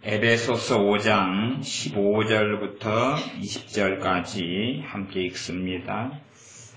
에베소서 5장 15절부터 20절까지 함께 읽습니다.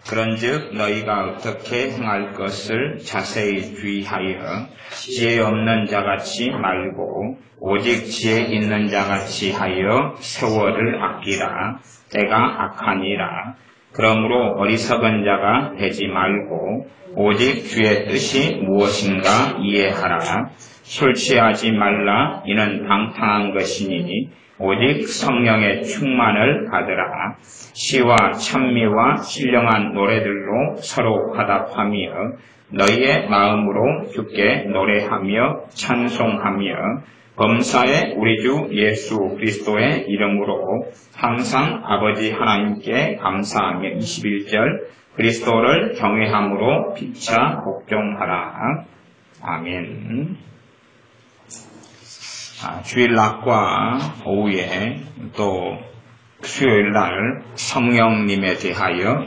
그런즉 너희가 어떻게 행할 것을 자세히 주의하여 지혜 없는 자같이 말고 오직 지혜 있는 자같이 하여 세월을 아끼라. 때가 악하니라. 그러므로 어리석은 자가 되지 말고 오직 주의 뜻이 무엇인가 이해하라. 술 취하지 말라. 이는 방탕한 것이니 오직 성령의 충만을 받으라. 시와 찬미와 신령한 노래들로 서로 화답하며 너희의 마음으로 주께 노래하며 찬송하며 범사에 우리 주 예수 그리스도의 이름으로 항상 아버지 하나님께 감사하며 21절 그리스도를 경외함으로 피차 복종하라. 아멘. 주일 낮과 오후에 또 수요일 날 성령님에 대하여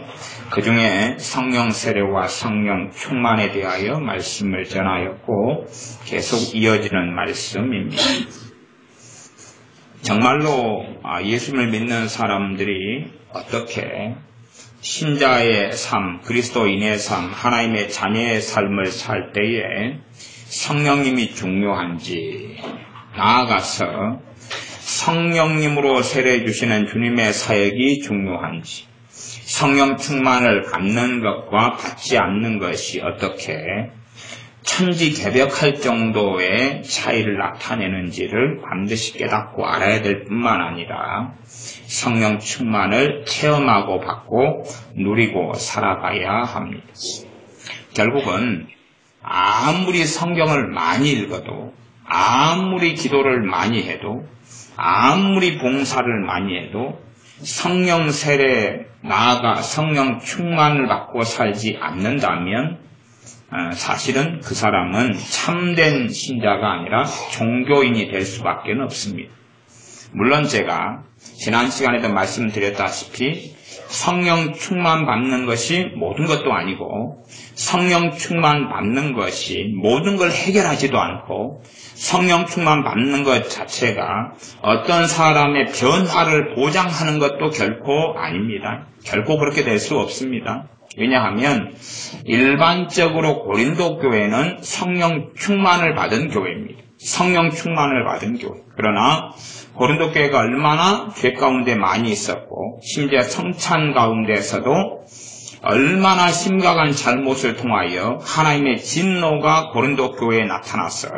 그 중에 성령 세례와 성령 충만에 대하여 말씀을 전하였고 계속 이어지는 말씀입니다. 정말로 예수를 믿는 사람들이 어떻게 신자의 삶, 그리스도인의 삶, 하나님의 자녀의 삶을 살 때에 성령님이 중요한지, 나아가서 성령님으로 세례해 주시는 주님의 사역이 중요한지, 성령 충만을 받는 것과 받지 않는 것이 어떻게 천지개벽할 정도의 차이를 나타내는지를 반드시 깨닫고 알아야 될 뿐만 아니라 성령 충만을 체험하고 받고 누리고 살아가야 합니다. 결국은 아무리 성경을 많이 읽어도, 아무리 기도를 많이 해도, 아무리 봉사를 많이 해도 성령 세례 나아가 성령 충만을 받고 살지 않는다면 사실은 그 사람은 참된 신자가 아니라 종교인이 될 수밖에 없습니다. 물론 제가 지난 시간에도 말씀드렸다시피 성령 충만 받는 것이 모든 것도 아니고 성령 충만 받는 것이 모든 걸 해결하지도 않고 성령 충만 받는 것 자체가 어떤 사람의 변화를 보장하는 것도 결코 아닙니다. 결코 그렇게 될 수 없습니다. 왜냐하면 일반적으로 고린도 교회는 성령 충만을 받은 교회입니다. 성령 충만을 받은 교회. 그러나 고린도 교회가 얼마나 죄 가운데 많이 있었고 심지어 성찬 가운데서도 얼마나 심각한 잘못을 통하여 하나님의 진노가 고린도 교회에 나타나서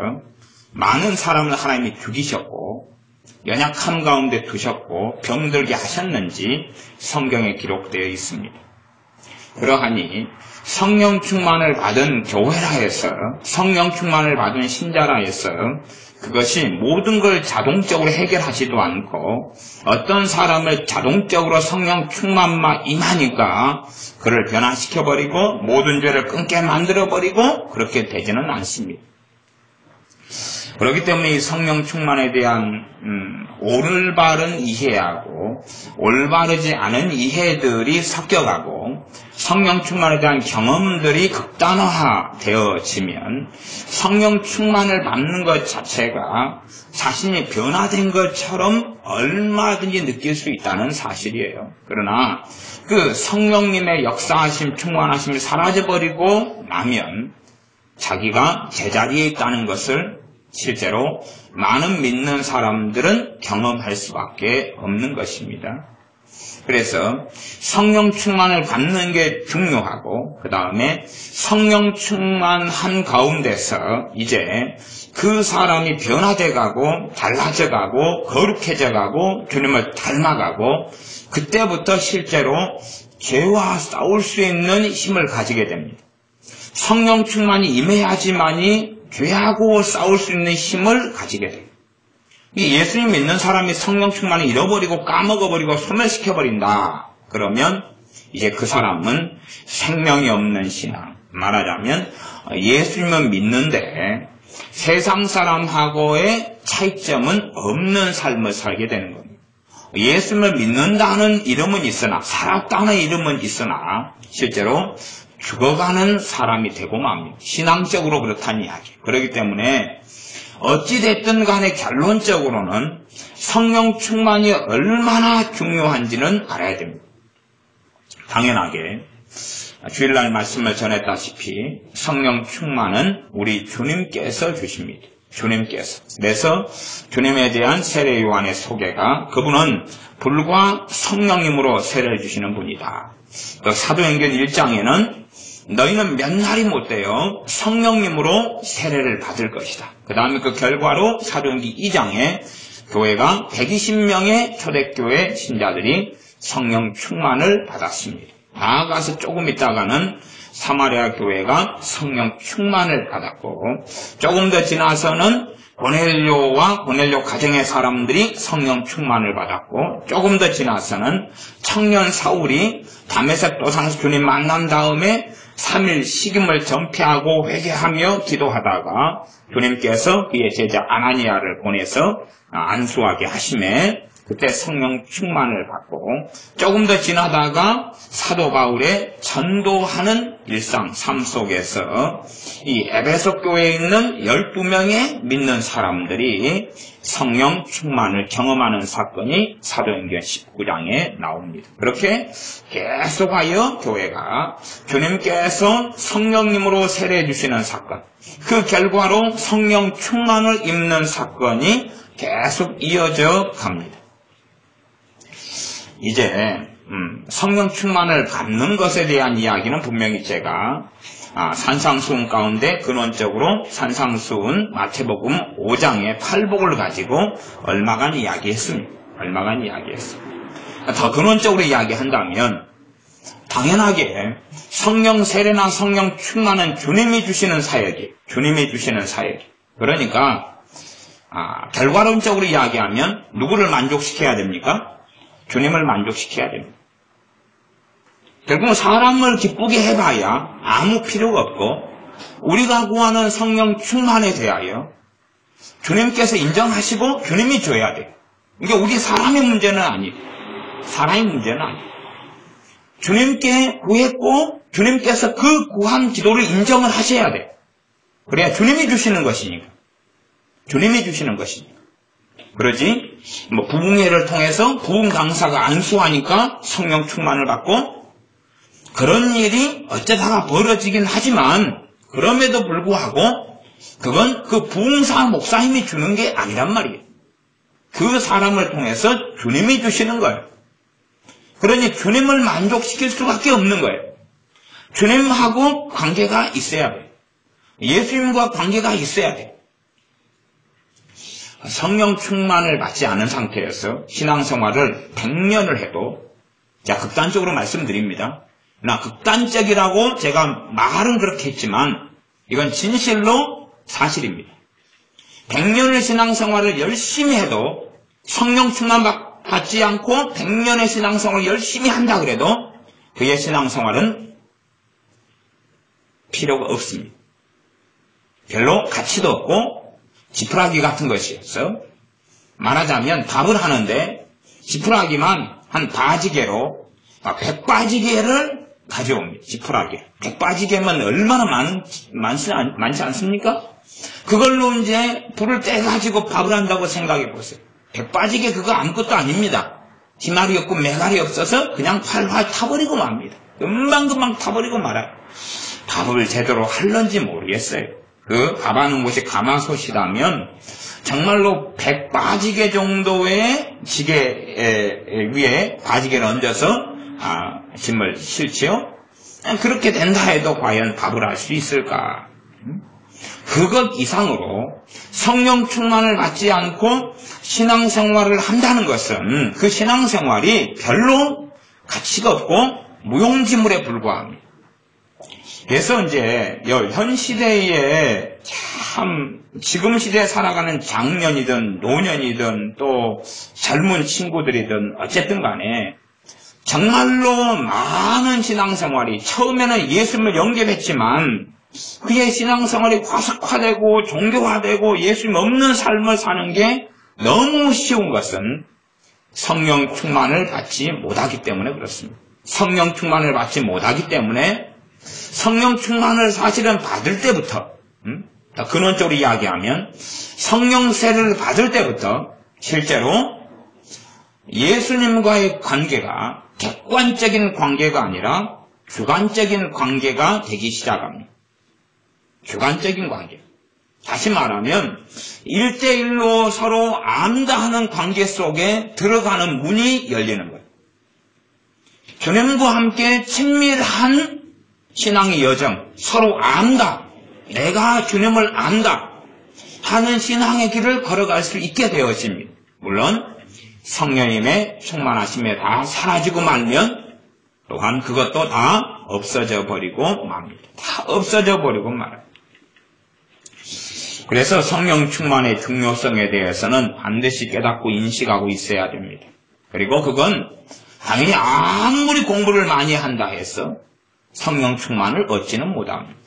많은 사람을 하나님이 죽이셨고 연약함 가운데 두셨고 병들게 하셨는지 성경에 기록되어 있습니다. 그러하니 성령 충만을 받은 교회라 해서 성령 충만을 받은 신자라 해서 그것이 모든 걸 자동적으로 해결하지도 않고 어떤 사람을 자동적으로 성령 충만만 임하니까 그를 변화시켜버리고 모든 죄를 끊게 만들어버리고 그렇게 되지는 않습니다. 그렇기 때문에 이 성령 충만에 대한 올바른 이해하고 올바르지 않은 이해들이 섞여가고 성령 충만에 대한 경험들이 극단화되어지면 성령 충만을 받는 것 자체가 자신이 변화된 것처럼 얼마든지 느낄 수 있다는 사실이에요. 그러나 그 성령님의 역사하심, 충만하심이 사라져버리고 나면 자기가 제자리에 있다는 것을 실제로 많은 믿는 사람들은 경험할 수밖에 없는 것입니다. 그래서 성령 충만을 받는 게 중요하고 그 다음에 성령 충만한 가운데서 이제 그 사람이 변화돼가고 달라져가고 거룩해져가고 주님을 닮아가고 그때부터 실제로 죄와 싸울 수 있는 힘을 가지게 됩니다. 성령 충만이 임해야지만이 죄하고 싸울 수 있는 힘을 가지게 돼요. 예수님 믿는 사람이 성령 충만을 잃어버리고 까먹어버리고 소멸시켜버린다. 그러면 이제 그 사람은 생명이 없는 신앙. 말하자면 예수님은 믿는데 세상 사람하고의 차이점은 없는 삶을 살게 되는 겁니다. 예수님을 믿는다는 이름은 있으나 살았다는 이름은 있으나 실제로 죽어가는 사람이 되고 맙니다. 신앙적으로 그렇다는 이야기. 그렇기 때문에 어찌됐든 간에 결론적으로는 성령 충만이 얼마나 중요한지는 알아야 됩니다. 당연하게 주일날 말씀을 전했다시피 성령 충만은 우리 주님께서 주십니다. 주님께서. 그래서 주님에 대한 세례 요한의 소개가 그분은 불과 성령님으로 세례를 주시는 분이다. 또 사도행전 1장에는 너희는 몇 날이 못되어 성령님으로 세례를 받을 것이다. 그 다음에 그 결과로 사도행전 2장에 교회가 120명의 초대교회 신자들이 성령 충만을 받았습니다. 나아가서 조금 있다가는 사마리아 교회가 성령 충만을 받았고, 조금 더 지나서는 고넬료와 고넬료 가정의 사람들이 성령 충만을 받았고, 조금 더 지나서는 청년 사울이 다메섹 도상에서 주님 만난 다음에 3일 식임을 전폐하고 회개하며 기도하다가 주님께서 그의 제자 아나니아를 보내서 안수하게 하심에 그때 성령 충만을 받고, 조금 더 지나다가 사도 바울의 전도하는 일상 삶 속에서 이 에베소 교회에 있는 12명의 믿는 사람들이 성령 충만을 경험하는 사건이 사도행전 19장에 나옵니다. 그렇게 계속하여 교회가 주님께서 성령님으로 세례해 주시는 사건, 그 결과로 성령 충만을 입는 사건이 계속 이어져 갑니다. 이제 성령 충만을 받는 것에 대한 이야기는 분명히 제가 산상수훈 가운데 근원적으로 산상수훈 마태복음 5장의 팔복을 가지고 얼마간 이야기했습니다. 더 근원적으로 이야기한다면 당연하게 성령 세례나 성령 충만은 주님이 주시는 사역이에요. 그러니까 결과론적으로 이야기하면 누구를 만족시켜야 됩니까? 주님을 만족시켜야 됩니다. 결국은 사람을 기쁘게 해봐야 아무 필요가 없고, 우리가 구하는 성령 충만에 대하여 주님께서 인정하시고 주님이 줘야 돼요. 이게 우리 사람의 문제는 아니에요. 주님께 구했고 주님께서 그 구한 기도를 인정을 하셔야 돼요. 그래야 주님이 주시는 것이니까. 그러지 부흥회를 통해서 부흥 강사가 안수하니까 성령 충만을 받고, 그런 일이 어쩌다가 벌어지긴 하지만 그럼에도 불구하고 그건 그 부흥사 목사님이 주는 게 아니란 말이에요. 그 사람을 통해서 주님이 주시는 거예요. 그러니 주님을 만족시킬 수밖에 없는 거예요. 주님하고 관계가 있어야 돼요. 예수님과 관계가 있어야 돼요. 성령 충만을 받지 않은 상태에서 신앙생활을 100년을 해도, 자, 극단적으로 말씀드립니다. 그러나 극단적이라고 제가 말은 그렇게 했지만 이건 진실로 사실입니다. 100년의 신앙생활을 열심히 해도 성령 충만 받지 않고 100년의 신앙생활을 열심히 한다 그래도 그의 신앙생활은 필요가 없습니다. 별로 가치도 없고 지푸라기 같은 것이었어. 말하자면 밥을 하는데 지푸라기만 한 바지개로 100바지개를 가져옵니다. 지푸라기. 100바지개면 얼마나 많지 않습니까? 그걸로 이제 불을 떼가지고 밥을 한다고 생각해 보세요. 100바지개 그거 아무것도 아닙니다. 뒤말이 없고 매갈이 없어서 그냥 활활 타버리고 맙니다. 금방금방 타버리고 말아요. 밥을 제대로 할런지 모르겠어요. 그 밥하는 곳이 가마솥이라면 정말로 100바지개 정도의 지게 위에 바지개를 얹어서 짐을 실지요? 그렇게 된다 해도 과연 밥을 할 수 있을까? 그것 이상으로 성령 충만을 받지 않고 신앙생활을 한다는 것은 그 신앙생활이 별로 가치가 없고 무용지물에 불과합니다. 그래서 이제 현 시대에 참 지금 시대에 살아가는 장년이든 노년이든 또 젊은 친구들이든 어쨌든 간에 정말로 많은 신앙생활이 처음에는 예수님을 영접했지만 그의 신앙생활이 화석화되고 종교화되고 예수님 없는 삶을 사는 게 너무 쉬운 것은 성령 충만을 받지 못하기 때문에 그렇습니다. 성령 충만을 받지 못하기 때문에 성령 충만을 사실은 받을 때부터 더 근원적으로 이야기하면 성령 세례를 받을 때부터 실제로 예수님과의 관계가 객관적인 관계가 아니라 주관적인 관계가 되기 시작합니다. 주관적인 관계. 다시 말하면 1대1로 서로 안다하는 관계 속에 들어가는 문이 열리는 거예요. 주님과 함께 친밀한 신앙의 여정, 서로 안다, 내가 주님을 안다 하는 신앙의 길을 걸어갈 수 있게 되어집니다. 물론 성령님의 충만하심에 다 사라지고 말면 또한 그것도 다 없어져 버리고 맙니다. 다 없어져 버리고 말아요. 그래서 성령 충만의 중요성에 대해서는 반드시 깨닫고 인식하고 있어야 됩니다. 그리고 그건 당연히 아무리 공부를 많이 한다 해서 성령 충만을 얻지는 못합니다.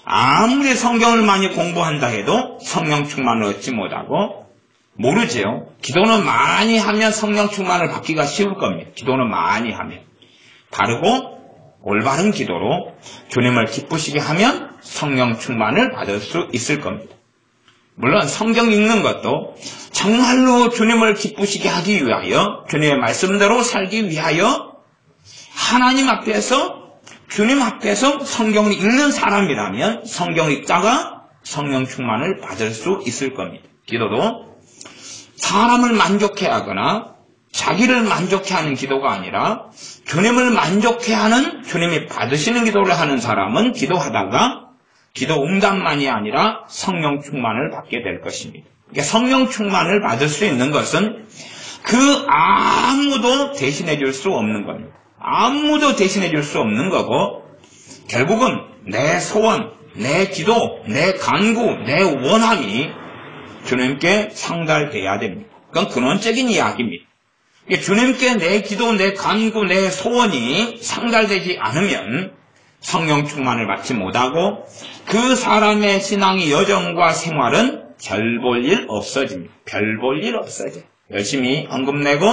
아무리 성경을 많이 공부한다 해도 성령 충만을 얻지 못하고 모르죠. 기도는 많이 하면 성령 충만을 받기가 쉬울 겁니다. 기도는 많이 하면. 바르고 올바른 기도로 주님을 기쁘시게 하면 성령 충만을 받을 수 있을 겁니다. 물론 성경 읽는 것도 정말로 주님을 기쁘시게 하기 위하여 주님의 말씀대로 살기 위하여 하나님 앞에서 주님 앞에서 성경을 읽는 사람이라면 성경 읽다가 성령 충만을 받을 수 있을 겁니다. 기도도 사람을 만족해 하거나 자기를 만족해 하는 기도가 아니라 주님을 만족해 하는 주님이 받으시는 기도를 하는 사람은 기도하다가 기도 응답만이 아니라 성령 충만을 받게 될 것입니다. 그러니까 성령 충만을 받을 수 있는 것은 그 아무도 대신해 줄 수 없는 겁니다. 아무도 대신해 줄 수 없는 거고 결국은 내 소원, 내 기도, 내 간구, 내 원함이 주님께 상달돼야 됩니다. 그건 근원적인 이야기입니다. 주님께 내 기도, 내 간구, 내 소원이 상달되지 않으면 성령 충만을 받지 못하고 그 사람의 신앙의 여정과 생활은 별 볼 일 없어집니다. 별 볼 일 없어져요. 열심히 헌금 내고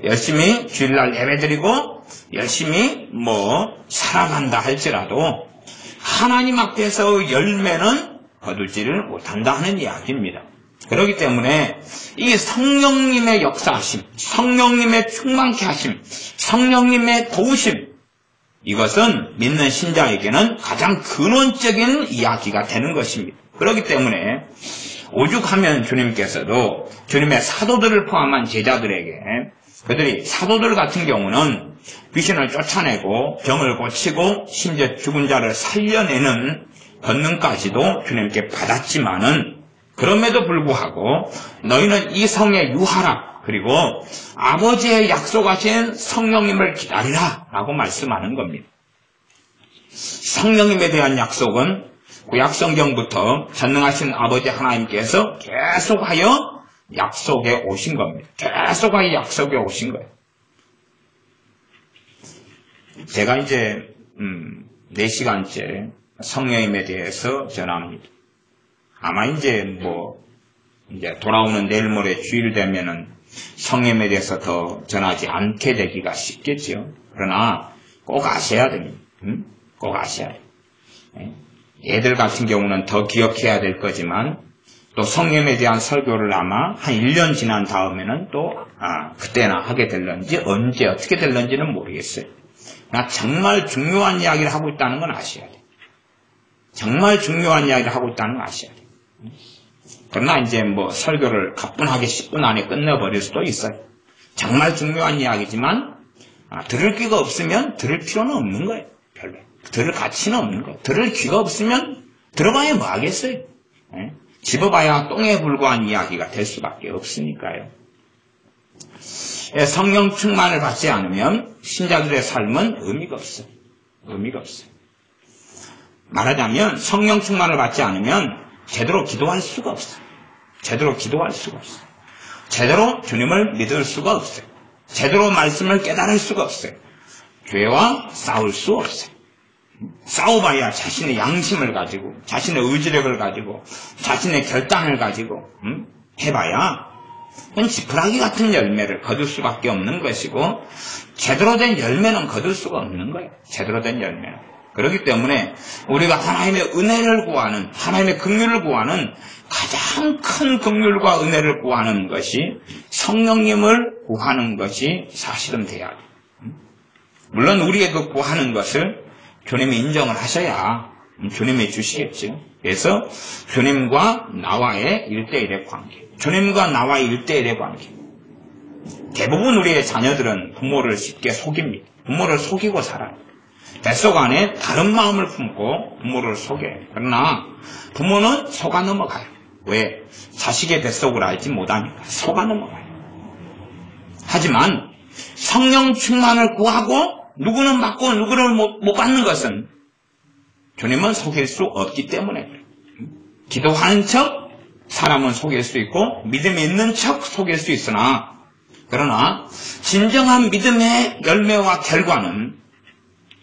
열심히 주일날 예배드리고 열심히 살아간다 할지라도 하나님 앞에서 열매는 거두지를 못한다 하는 이야기입니다. 그렇기 때문에 이 성령님의 역사하심, 성령님의 충만케 하심, 성령님의 도우심 이것은 믿는 신자에게는 가장 근원적인 이야기가 되는 것입니다. 그렇기 때문에 오죽하면 주님께서도 주님의 사도들을 포함한 제자들에게 그들이 사도들 같은 경우는 귀신을 쫓아내고 병을 고치고 심지어 죽은 자를 살려내는 권능까지도 주님께 받았지만은 그럼에도 불구하고 너희는 이 성에 유하라 그리고 아버지의 약속하신 성령님을 기다리라 라고 말씀하는 겁니다. 성령님에 대한 약속은 구약성경부터 전능하신 아버지 하나님께서 계속하여 약속에 오신 겁니다. 계속하여 약속에 오신 거예요. 제가 이제 4시간째 성령님에 대해서 전합니다. 아마 이제 돌아오는 내일 모레 주일 되면은 성령님에 대해서 더 전하지 않게 되기가 쉽겠죠. 그러나 꼭 아셔야 됩니다. 꼭 아셔야 돼요. 애들 같은 경우는 더 기억해야 될 거지만 또 성령님에 대한 설교를 아마 한 1년 지난 다음에는 또 그때나 하게 될런지 언제 어떻게 될런지는 모르겠어요. 그러나 정말 중요한 이야기를 하고 있다는 건 아셔야 돼요. 정말 중요한 이야기를 하고 있다는 건 아셔야 돼요. 그러나 이제 설교를 가뿐하게 10분 안에 끝내버릴 수도 있어요. 정말 중요한 이야기지만 들을 귀가 없으면 들을 필요는 없는 거예요. 별로. 들을 가치는 없는 거예요. 들을 귀가 없으면 들어봐야 뭐 하겠어요. 집어봐야 똥에 불과한 이야기가 될 수밖에 없으니까요. 성령 충만을 받지 않으면 신자들의 삶은 의미가 없어요. 의미가 없어요. 말하자면 성령 충만을 받지 않으면 제대로 기도할 수가 없어요. 제대로 기도할 수가 없어요. 제대로 주님을 믿을 수가 없어요. 제대로 말씀을 깨달을 수가 없어요. 죄와 싸울 수 없어요. 싸워봐야 자신의 양심을 가지고 자신의 의지력을 가지고 자신의 결단을 가지고 해봐야 그건 지푸라기 같은 열매를 거둘 수밖에 없는 것이고 제대로 된 열매는 거둘 수가 없는 거예요. 제대로 된 열매는. 그렇기 때문에 우리가 하나님의 은혜를 구하는, 하나님의 긍휼을 구하는 가장 큰 긍휼과 은혜를 구하는 것이 성령님을 구하는 것이 사실은 돼야 돼요. 물론 우리의 그 구하는 것을 주님이 인정을 하셔야 주님이 주시겠죠. 그래서 주님과 나와의 1대1의 관계, 주님과 나와의 1대1의 관계. 대부분 우리의 자녀들은 부모를 쉽게 속입니다. 부모를 속이고 살아요. 뱃속 안에 다른 마음을 품고 부모를 속여요. 그러나 부모는 속아 넘어가요. 왜? 자식의 뱃속을 알지 못하니까 속아 넘어가요. 하지만 성령 충만을 구하고 누구는 받고 누구를 못 받는 것은 주님은 속일 수 없기 때문에 그래요. 기도하는 척 사람은 속일 수 있고 믿음이 있는 척 속일 수 있으나, 그러나 진정한 믿음의 열매와 결과는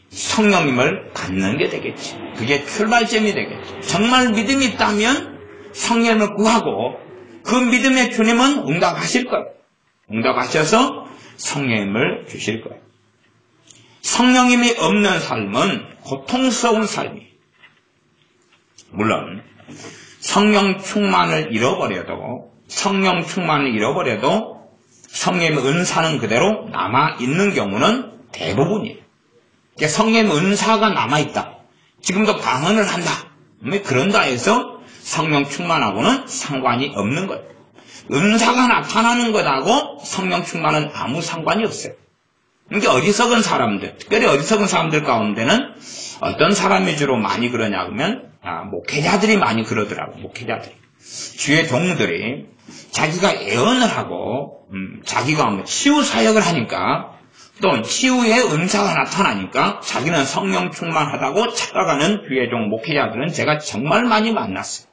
성령님을 갖는 게 되겠지. 그게 출발점이 되겠지. 정말 믿음이 있다면 성령을 구하고 그 믿음의 주님은 응답하실 거예요. 응답하셔서 성령님을 주실 거예요. 성령님이 없는 삶은 고통스러운 삶이에요. 물론 성령 충만을 잃어버려도 성령의 은사는 그대로 남아있는 경우는 대부분이에요. 그러니까 성령의 은사가 남아있다. 지금도 방언을 한다. 그런다 해서 성령 충만하고는 상관이 없는 거예요. 은사가 나타나는 것하고 성령 충만은 아무 상관이 없어요. 그러니까 어리석은 사람들, 특별히 어리석은 사람들 가운데는 어떤 사람이 주로 많이 그러냐 그러면 목회자들이 많이 그러더라고요. 목회자들이. 주의 종들이 자기가 예언을 하고 자기가 치유 사역을 하니까 또 치유의 은사가 나타나니까 자기는 성령 충만하다고 착각하는 주의 종 목회자들은 제가 정말 많이 만났어요.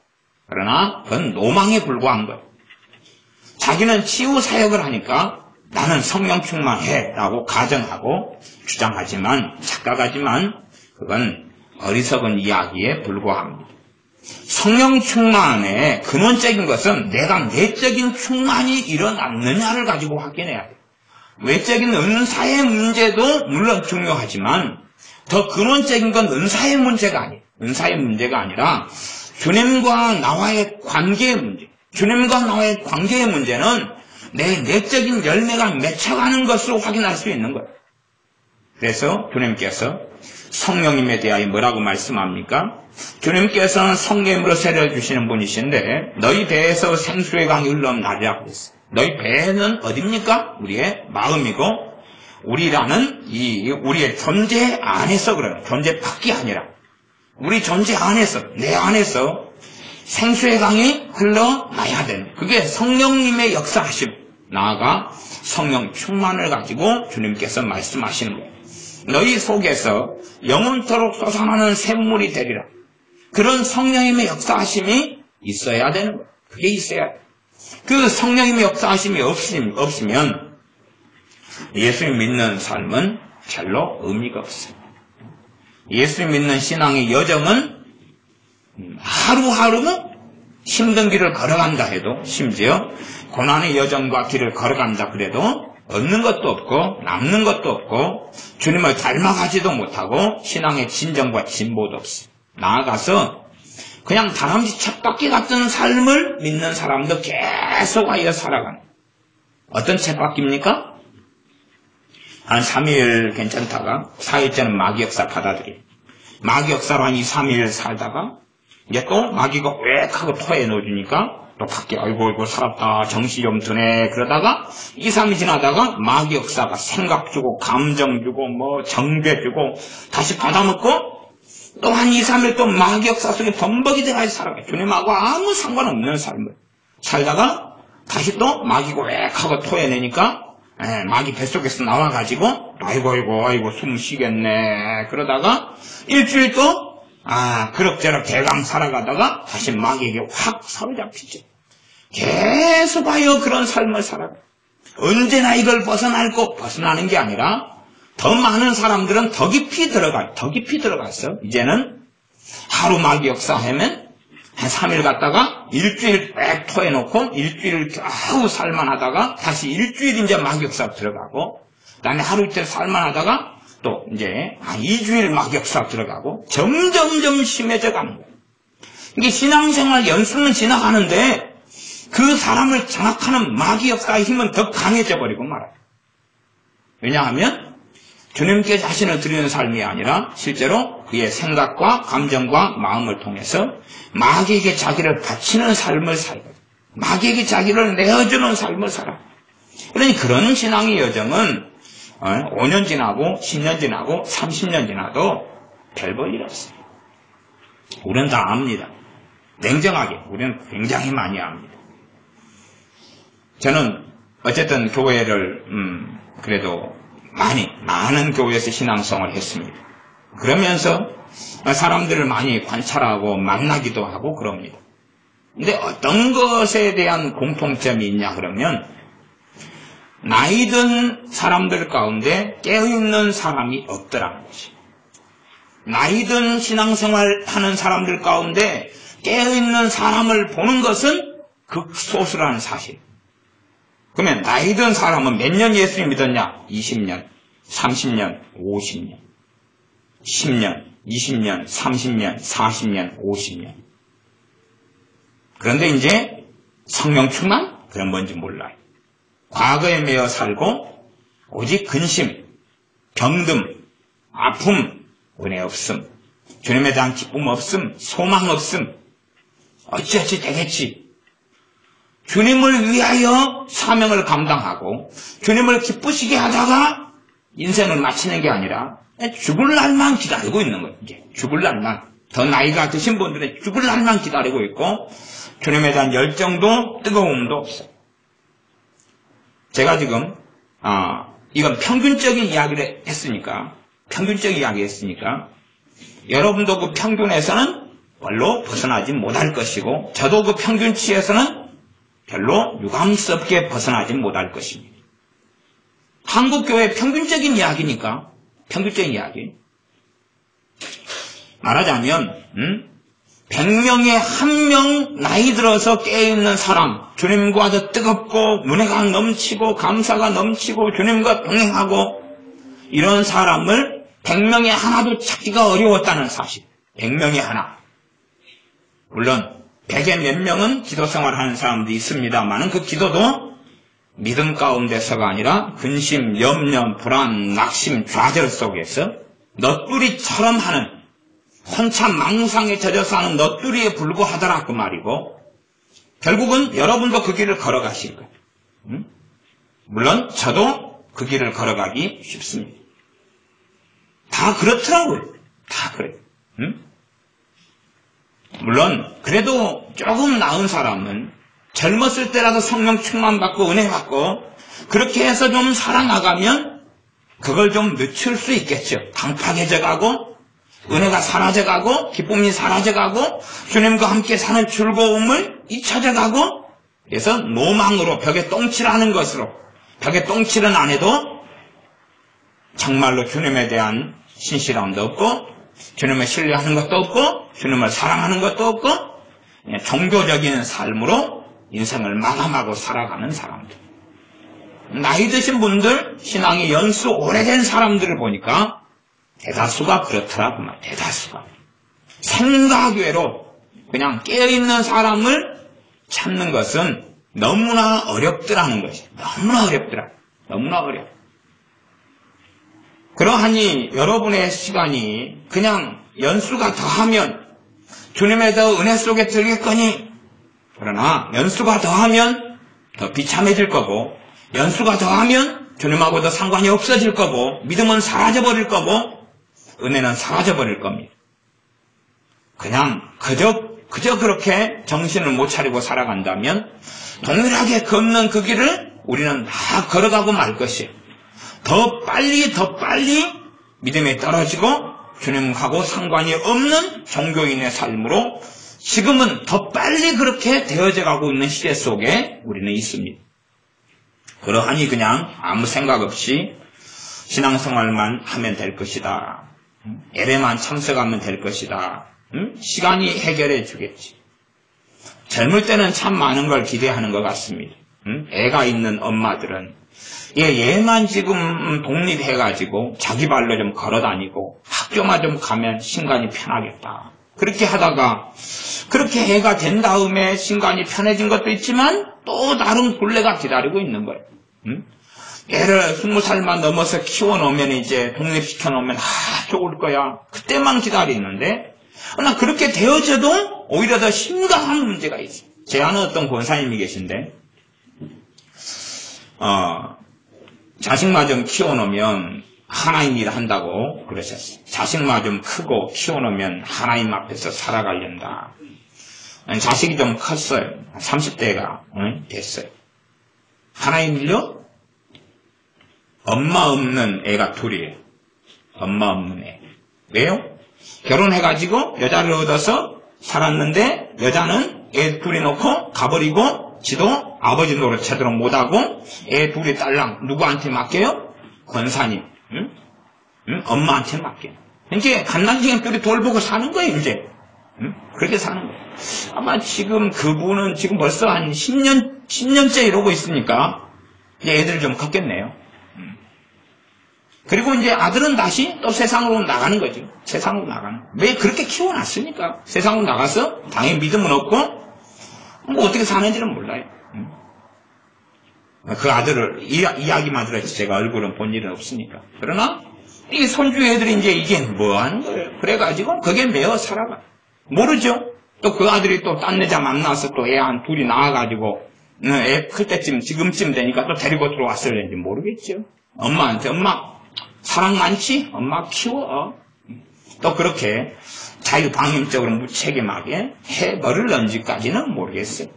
그러나 그건 노망에 불과한 거예요. 자기는 치유 사역을 하니까 나는 성령 충만해 라고 가정하고 주장하지만, 착각하지만 그건 어리석은 이야기에 불과합니다. 성령 충만의 근원적인 것은 내가 내적인 충만이 일어났느냐를 가지고 확인해야 돼요. 외적인 은사의 문제도 물론 중요하지만 더 근원적인 건 은사의 문제가 아니에요. 은사의 문제가 아니라 주님과 나와의 관계의 문제. 주님과 나와의 관계의 문제는 내 내적인 열매가 맺혀가는 것으로 확인할 수 있는 거예요. 그래서 주님께서 성령님에 대하여 뭐라고 말씀합니까? 주님께서는 성령으로 세례를 주시는 분이신데 너희 배에서 생수의 강이 흘러나리라고 했어요. 너희 배는 어딥니까? 우리의 마음이고 우리라는 우리의 존재 안에서 그래요. 존재 밖이 아니라 우리 존재 안에서, 내 안에서 생수의 강이 흘러나야 되는, 그게 성령님의 역사하심, 나아가 성령 충만을 가지고 주님께서 말씀하시는 거예요. 너희 속에서 영원토록 솟아나는 샘물이 되리라. 그런 성령님의 역사하심이 있어야 되는 거예요. 그게 있어야 돼요. 그 성령님의 역사하심이 없으면 예수님 믿는 삶은 별로 의미가 없어요. 예수님 믿는 신앙의 여정은 하루하루 힘든 길을 걸어간다 해도, 심지어 고난의 여정과 길을 걸어간다 그래도 얻는 것도 없고 남는 것도 없고 주님을 닮아가지도 못하고 신앙의 진정과 진보도 없어요. 나아가서 그냥 다람쥐 쳇바퀴 같은 삶을 믿는 사람도 계속하여 살아가는, 어떤 쳇바퀴입니까? 한 3일 괜찮다가 4일째는 마귀 역사 받아들여요. 마귀 역사로 한 2, 3일 살다가 이제 또 마귀가 꽥 하고 토해 넣어주니까 또 밖에 아이고 살았다 정신 좀 드네. 그러다가 2, 3일 지나다가 마귀 역사가 생각 주고 감정 주고 뭐 정죄 주고 다시 받아먹고 또 한 2, 3일 또 마귀 역사 속에 범벅이 돼가지고 살아가요. 주님하고 아무 상관없는 삶을 살다가 다시 또 마귀가 꽥 하고 토해내니까 마귀 뱃속에서 나와가지고 아이고 숨 쉬겠네. 그러다가 일주일 또 그럭저럭 대강 살아가다가 다시 마귀에게 확 사로잡히죠. 계속하여 그런 삶을 살아가요. 언제나 이걸 벗어나는 게 아니라 더 많은 사람들은 더 깊이 들어갔어. 이제는 하루 마귀 역사하면 한 3일 갔다가 일주일 빽 토해놓고 일주일 겨우 살만하다가 다시 일주일 이제 마귀 역사 들어가고, 그다음에 하루 이틀 살만하다가 또 이제 2주일 막역사 들어가고 점점점 심해져 가는 거예요. 이게 신앙생활 연수는 지나가는데 그 사람을 장악하는 마귀 역사의 힘은 더 강해져 버리고 말아요. 왜냐하면 주님께 자신을 드리는 삶이 아니라 실제로 그의 생각과 감정과 마음을 통해서 마귀에게 자기를 바치는 삶을 살고 마귀에게 자기를 내어주는 삶을 살아. 그러니 그런 신앙의 여정은 5년 지나고 10년 지나고 30년 지나도 별 볼 일 없어요. 우리는 다 압니다. 냉정하게 우리는 굉장히 많이 압니다. 저는 어쨌든 교회를 그래도 많은 교회에서 신앙생활을 했습니다. 그러면서 사람들을 많이 관찰하고 만나기도 하고 그럽니다. 근데 어떤 것에 대한 공통점이 있냐 그러면 나이 든 사람들 가운데 깨어있는 사람이 없더라는 것이. 나이 든 신앙생활 하는 사람들 가운데 깨어있는 사람을 보는 것은 극소수라는 사실. 그러면 나이 든 사람은 몇 년 예수님 믿었냐? 20년, 30년, 50년, 10년, 20년, 30년, 40년, 50년. 그런데 이제 성령 충만? 그런 뭔지 몰라요. 과거에 매여 살고 오직 근심, 병듦, 아픔, 은혜 없음, 주님에 대한 기쁨 없음, 소망 없음, 어찌어찌 되겠지. 주님을 위하여 사명을 감당하고 주님을 기쁘시게 하다가 인생을 마치는 게 아니라 죽을 날만 기다리고 있는 거예요. 이제 죽을 날만. 더 나이가 드신 분들은 죽을 날만 기다리고 있고 주님에 대한 열정도 뜨거움도 없어요. 제가 지금 이건 평균적인 이야기를 했으니까 여러분도 그 평균에서는 별로 벗어나지 못할 것이고 저도 그 평균치에서는 별로 유감스럽게 벗어나지 못할 것입니다. 한국교회 평균적인 이야기니까 평균적인 이야기. 말하자면 100명에 1명 나이 들어서 깨어있는 사람, 주님과 더 뜨겁고 은혜가 넘치고 감사가 넘치고 주님과 동행하고 이런 사람을 100명에 하나도 찾기가 어려웠다는 사실. 100명에 하나. 물론 100에 몇 명은 기도생활하는 사람도 있습니다만 그 기도도 믿음 가운데서가 아니라 근심, 염려, 불안, 낙심, 좌절 속에서 넋두리처럼 하는 혼참 망상에 젖어서 하는 넋두리에 불과하더라 그 말이고 결국은 여러분도 그 길을 걸어가실 거예요. 물론 저도 그 길을 걸어가기 쉽습니다. 다 그렇더라고요. 다 그래요. 물론 그래도 조금 나은 사람은 젊었을 때라도 성령 충만받고 은혜 받고 그렇게 해서 좀 살아나가면 그걸 좀 늦출 수 있겠죠. 당팍해져가고 은혜가 사라져가고 기쁨이 사라져가고 주님과 함께 사는 즐거움을 잊혀져가고 그래서 노망으로 벽에 똥칠하는 것으로 벽에 똥칠은 안 해도 정말로 주님에 대한 신실함도 없고 주님을 신뢰하는 것도 없고 주님을 사랑하는 것도 없고 그냥 종교적인 삶으로 인생을 마감하고 살아가는 사람들. 나이 드신 분들, 신앙이 연수 오래된 사람들을 보니까 대다수가 그렇더라고. 대다수가. 생각외로 그냥 깨어있는 사람을 찾는 것은 너무나 어렵더라는 것이. 너무나 어렵더라. 너무나 어려워. 그러하니 여러분의 시간이 그냥 연수가 더하면 주님의 더 은혜 속에 들겠거니 그러나 연수가 더하면 더 비참해질 거고 연수가 더하면 주님하고 더 상관이 없어질 거고 믿음은 사라져버릴 거고 은혜는 사라져버릴 겁니다. 그냥 그저 그렇게 정신을 못 차리고 살아간다면 동일하게 걷는 그 길을 우리는 다 걸어가고 말 것이에요. 더 빨리 믿음에 떨어지고 주님하고 상관이 없는 종교인의 삶으로 지금은 더 빨리 그렇게 되어져 가고 있는 시대 속에 우리는 있습니다. 그러하니 그냥 아무 생각 없이 신앙생활만 하면 될 것이다. 예배만 참석하면 될 것이다. 시간이 해결해 주겠지. 젊을 때는 참 많은 걸 기대하는 것 같습니다. 애가 있는 엄마들은 얘만 지금 독립해가지고 자기 발로 좀 걸어다니고 학교만 좀 가면 신간이 편하겠다. 그렇게 하다가 그렇게 애가 된 다음에 신간이 편해진 것도 있지만 또 다른 굴레가 기다리고 있는 거예요. 애를 20살만 넘어서 키워놓으면 이제 독립시켜 놓으면 좋을 거야. 그때만 기다리는데 그러나 그렇게 되어져도 오히려 더 심각한 문제가 있어요. 제 아는 어떤 권사님이 계신데 자식만 좀 키워놓으면 하나님 일 한다고 그러셨어요. 자식만 좀 크고 키워놓으면 하나님 앞에서 살아가련다. 자식이 좀 컸어요. 30대가 됐어요. 하나님 일요? 엄마 없는 애가 둘이에요. 엄마 없는 애. 왜요? 결혼해가지고 여자를 얻어서 살았는데 여자는 애 둘이 놓고 가버리고 지도 아버지 노릇 제대로 못하고 애 둘이 딸랑 누구한테 맡겨요? 권사님. 엄마한테 맡겨요. 이제 갓난지경 둘이 돌보고 사는 거예요. 이제 그렇게 사는 거예요. 아마 지금 그분은 지금 벌써 한 10년째 이러고 있으니까 이제 애들이 좀 컸겠네요. 그리고 이제 아들은 다시 또 세상으로 나가는 거죠. 세상으로 나가는. 왜 그렇게 키워놨으니까. 세상으로 나가서 당연히 믿음은 없고 뭐 어떻게 사는지는 몰라요. 그 아들을 이야기만 들었지 제가 얼굴은 본 일은 없으니까. 그러나 이 손주 애들이 이제 이게 뭐 하는 거예요. 그래가지고 그게 매어 살아가. 모르죠. 또 그 아들이 또 딴 여자 만나서 또 애 한 둘이 낳아가지고 애 클 때쯤 지금쯤 되니까 또 데리고 들어왔을는지 모르겠죠. 엄마한테 엄마 사랑 많지? 엄마 키워. 또 그렇게 자유방임적으로 무책임하게 해버릴런지까지는 모르겠어요.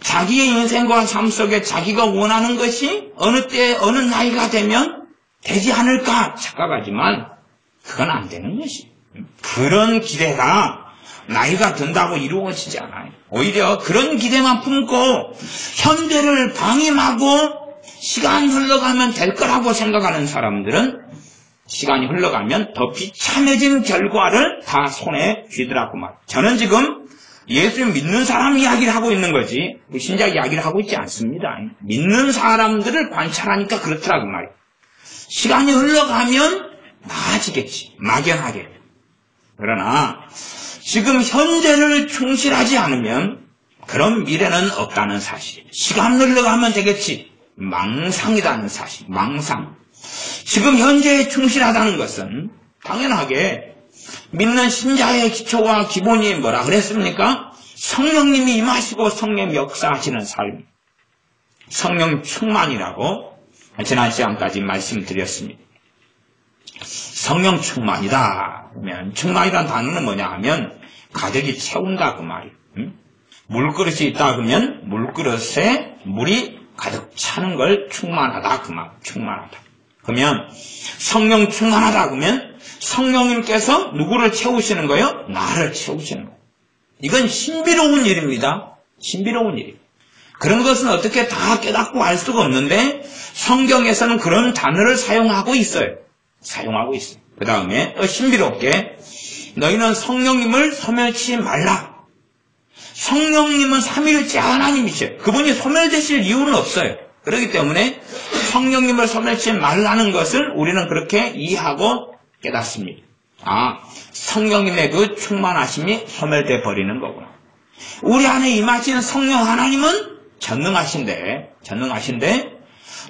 자기의 인생과 삶 속에 자기가 원하는 것이 어느 때 어느 나이가 되면 되지 않을까 착각하지만 그건 안 되는 것이. 그런 기대가 나이가 든다고 이루어지지 않아요. 오히려 그런 기대만 품고 현대를 방임하고 시간이 흘러가면 될 거라고 생각하는 사람들은 시간이 흘러가면 더 비참해진 결과를 다 손에 쥐더라고 말이에요. 저는 지금 예수 믿는 사람 이야기를 하고 있는 거지 신자 이야기를 하고 있지 않습니다. 믿는 사람들을 관찰하니까 그렇더라고 말이에요. 시간이 흘러가면 나아지겠지. 막연하게. 그러나 지금 현재를 충실하지 않으면 그런 미래는 없다는 사실. 시간 흘러가면 되겠지. 망상이라는 사실. 망상. 지금 현재에 충실하다는 것은 당연하게 믿는 신자의 기초와 기본이 뭐라 그랬습니까? 성령님이 임하시고 성령 역사하시는 삶. 성령 충만이라고 지난 시간까지 말씀드렸습니다. 성령 충만이다. 그러면 충만이라는 단어는 뭐냐 하면 가득히 채운다 그 말이에요. 물그릇이 있다 그러면 물그릇에 물이 가득 차는 걸 충만하다 그 말. 충만하다. 그러면 성령 충만하다 그러면 성령님께서 누구를 채우시는 거예요? 나를 채우시는 거예요. 이건 신비로운 일입니다. 신비로운 일이에요. 그런 것은 어떻게 다 깨닫고 알 수가 없는데 성경에서는 그런 단어를 사용하고 있어요. 사용하고 있어요. 그 다음에 신비롭게 너희는 성령님을 소멸치 말라. 성령님은 삼위일체 하나님이셔요. 그분이 소멸되실 이유는 없어요. 그렇기 때문에 성령님을 소멸치 말라는 것을 우리는 그렇게 이해하고 깨닫습니다. 성령님의 그 충만하심이 소멸돼 버리는 거구나. 우리 안에 임하시는 성령 하나님은 전능하신데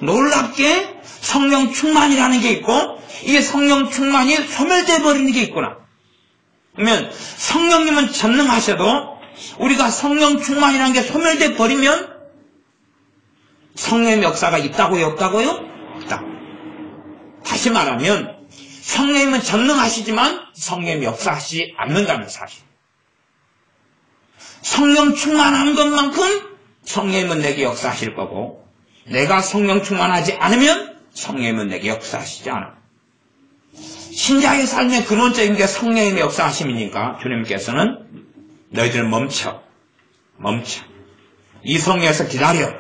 놀랍게 성령 충만이라는 게 있고 이게 성령 충만이 소멸돼 버리는 게 있구나. 그러면 성령님은 전능하셔도 우리가 성령 충만이라는 게 소멸돼 버리면 성령의 역사가 있다고요? 없다고요? 없다. 다시 말하면 성령님은 전능하시지만 성령님이 역사하시지 않는다는 사실. 성령 충만한 것만큼 성령님은 내게 역사하실 거고 내가 성령 충만하지 않으면 성령님은 내게 역사하시지 않아. 신자의 삶의 근원적인 게 성령님의 역사하심이니까 주님께서는 너희들 멈춰. 이 성령에서 기다려.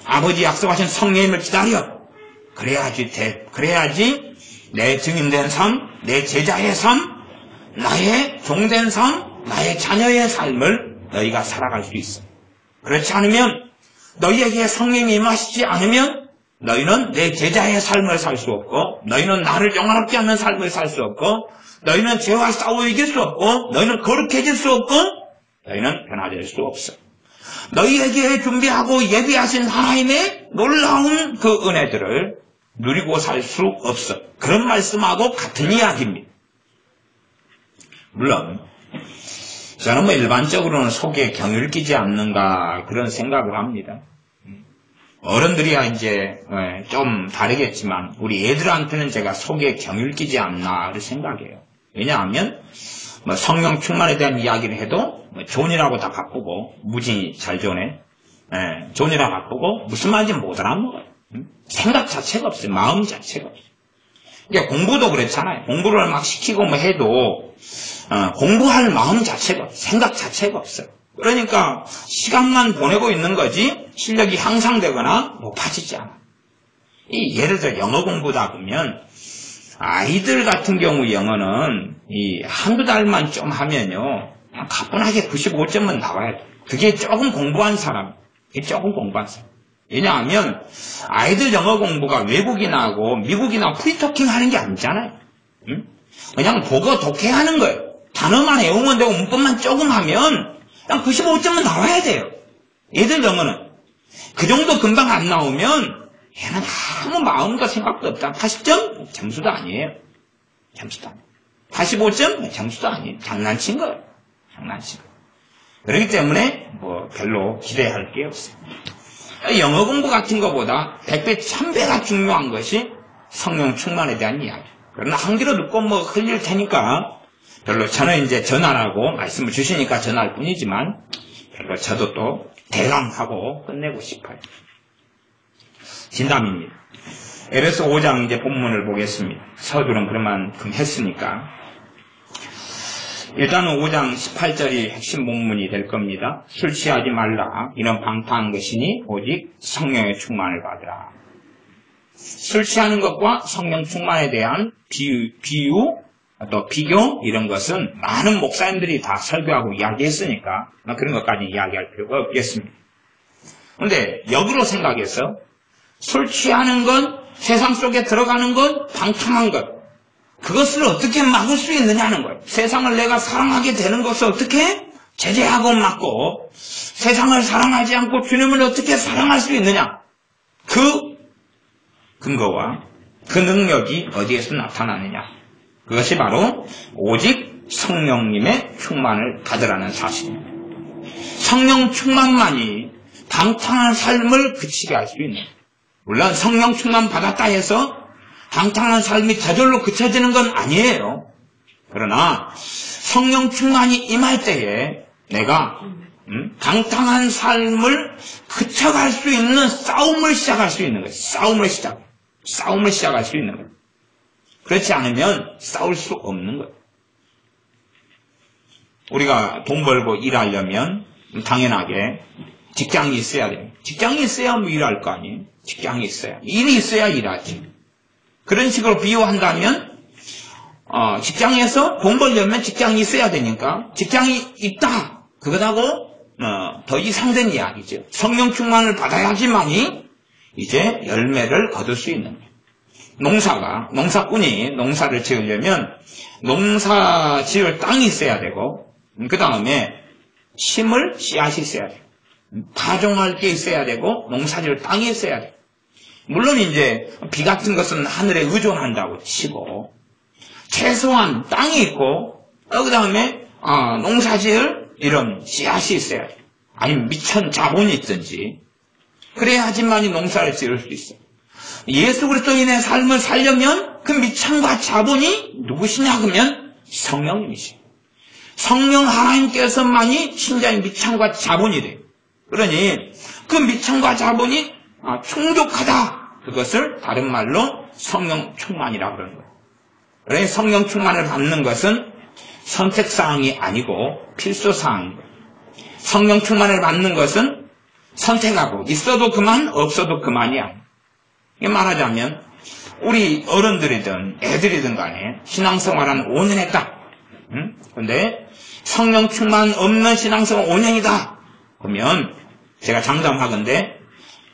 아버지 약속하신 성령님을 기다려. 그래야지 내 증인된 삶, 내 제자의 삶, 나의 종된 삶, 나의 자녀의 삶을 너희가 살아갈 수 있어. 그렇지 않으면 너희에게 성령이 임하시지 않으면 너희는 내 제자의 삶을 살 수 없고, 너희는 나를 영화롭게 하는 삶을 살 수 없고, 너희는 죄와 싸워 이길 수 없고, 너희는 거룩해질 수 없고, 너희는 변화될 수 없어. 너희에게 준비하고 예비하신 하나님의 놀라운 그 은혜들을 누리고 살 수 없어. 그런 말씀하고 같은 이야기입니다. 물론 저는 일반적으로는 속에 경을 끼지 않는가 그런 생각을 합니다. 어른들이야 이제 좀 다르겠지만 우리 애들한테는 제가 속에 경을 끼지 않나를 생각해요. 왜냐하면 성령 충만에 대한 이야기를 해도 존이라고 다 바꾸고, 무진이 잘 존해, 존이라고 바꾸고 무슨 말인지 못 알아먹어요. 생각 자체가 없어요. 마음 자체가 없어요. 그러니까 공부도 그렇잖아요. 공부를 막 시키고 해도 공부할 마음 자체가 없어요. 생각 자체가 없어요. 그러니까 시간만 보내고 있는 거지 실력이 향상되거나 높아지지 않아. 예를 들어 영어 공부다 보면 아이들 같은 경우 영어는 한두 달만 좀 하면요 그냥 가뿐하게 95점은 나와야 돼. 그게 조금 공부한 사람. 왜냐하면 아이들 영어 공부가 외국이나 하고 미국이나 프리토킹 하는 게 아니잖아요. 응? 그냥 보고 독해하는 거예요. 단어만 외우면 되고 문법만 조금 하면 그냥 95점은 나와야 돼요. 애들 영어는. 그 정도 금방 안 나오면 얘는 아무 마음도 생각도 없다. 80점? 점수도 아니에요. 85점? 점수도 아니에요. 장난친 거예요. 그렇기 때문에 별로 기대할 게 없어요. 영어 공부 같은 것보다 100배, 1000배가 중요한 것이 성령 충만에 대한 이야기. 그러나 한 귀로 듣고 흘릴 테니까 별로 저는 이제 전하라고 말씀을 주시니까 전할 뿐이지만 별로 저도 또 대강 하고 끝내고 싶어요. 진담입니다. 에베소 5장 이제 본문을 보겠습니다. 서두는 그만큼 했으니까. 일단은 5장 18절이 핵심 본문이 될 겁니다. 술 취하지 말라. 이는 방탕한 것이니 오직 성령의 충만을 받으라. 술 취하는 것과 성령 충만에 대한 비유, 또 비교 이런 것은 많은 목사님들이 다 설교하고 이야기했으니까 그런 것까지 이야기할 필요가 없겠습니다. 그런데 역으로 생각해서 술 취하는 건, 세상 속에 들어가는 건 방탕한 것, 그것을 어떻게 막을 수 있느냐는 거예요. 세상을 내가 사랑하게 되는 것을 어떻게 제재하고 막고, 세상을 사랑하지 않고 주님을 어떻게 사랑할 수 있느냐, 그 근거와 그 능력이 어디에서 나타나느냐, 그것이 바로 오직 성령님의 충만을 받으라는 사실입니다. 성령 충만만이 방탕한 삶을 그치게 할 수 있는 거예요. 물론 성령 충만 받았다 해서 방탕한 삶이 저절로 그쳐지는 건 아니에요. 그러나 성령 충만이 임할 때에 내가 방탕한 삶을 그쳐갈 수 있는 싸움을 시작할 수 있는 거예요. 싸움을 시작할 수 있는 거예요. 그렇지 않으면 싸울 수 없는 거예요. 우리가 돈 벌고 일하려면 당연하게 직장이 있어야 돼요. 직장이 있어야 일할 거 아니에요. 직장이 있어야. 일이 있어야 일하지. 그런 식으로 비유한다면 직장에서 돈 벌려면 직장이 있어야 되니까 직장이 있다. 그것하고 더 이상된 이야기죠. 성령 충만을 받아야지만이 이제 열매를 거둘 수 있는 거예요. 농사꾼이 농사를 지으려면 농사 지을 땅이 있어야 되고, 그 다음에 심을 씨앗이 있어야 돼요. 파종할 게 있어야 되고, 농사 지을 땅이 있어야 돼요. 물론 이제 비 같은 것은 하늘에 의존한다고 치고, 최소한 땅이 있고, 그 다음에 농사 지을 이런 씨앗이 있어야 돼요. 아니면 미천 자본이 있든지, 그래야지만이 농사를 지을 수 있어요. 예수 그리스도인의 삶을 살려면 그 미천과 자본이 누구시냐 그러면 성령님이시죠. 성령 하나님께서만이 진짜의 미천과 자본이 돼요. 그러니 그 미천과 자본이 충족하다. 그것을 다른 말로 성령 충만이라고 그러는 거예요. 그러니 성령 충만을 받는 것은 선택사항이 아니고 필수사항인 거예요. 성령 충만을 받는 것은 선택하고 있어도 그만 없어도 그만이 아니에요. 말하자면 우리 어른들이든 애들이든 간에 신앙생활 한 5년 했다. 근데 성령 충만 없는 신앙생활 5년이다. 그러면 제가 장담하건대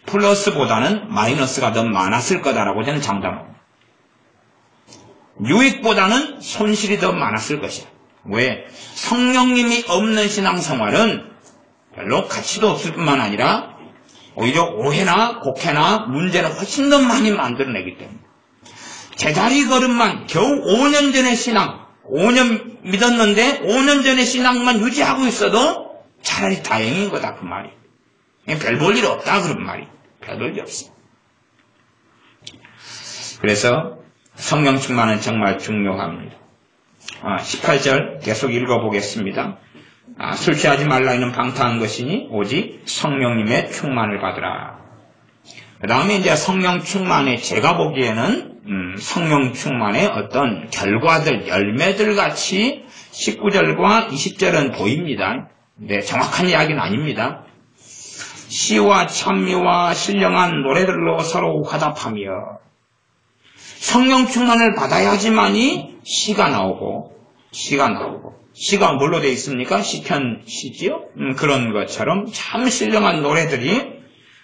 플러스보다는 마이너스가 더 많았을 거다라고 저는 장담합니다. 유익보다는 손실이 더 많았을 것이야. 왜? 성령님이 없는 신앙생활은 별로 가치도 없을 뿐만 아니라 오히려 오해나 곡해나 문제는 훨씬 더 많이 만들어내기 때문에 제자리 걸음만 겨우 5년 전의 신앙, 5년 믿었는데 5년 전의 신앙만 유지하고 있어도 차라리 다행인 거다 그 말이. 별 볼 일 없다 그런 말이. 별 볼 일 없어. 그래서 성령 충만은 정말 중요합니다. 18절 계속 읽어보겠습니다. 술 취하지 말라 이는 방탕한 것이니 오직 성령님의 충만을 받으라. 그 다음에 이제 성령 충만의 제가 보기에는 성령 충만의 어떤 결과들, 열매들 같이 19절과 20절은 보입니다. 네, 정확한 이야기는 아닙니다. 시와 찬미와 신령한 노래들로 서로 화답하며 성령 충만을 받아야지만이 시가 나오고 시가 뭘로 되어 있습니까? 시편시지요? 그런 것처럼 참 신령한 노래들이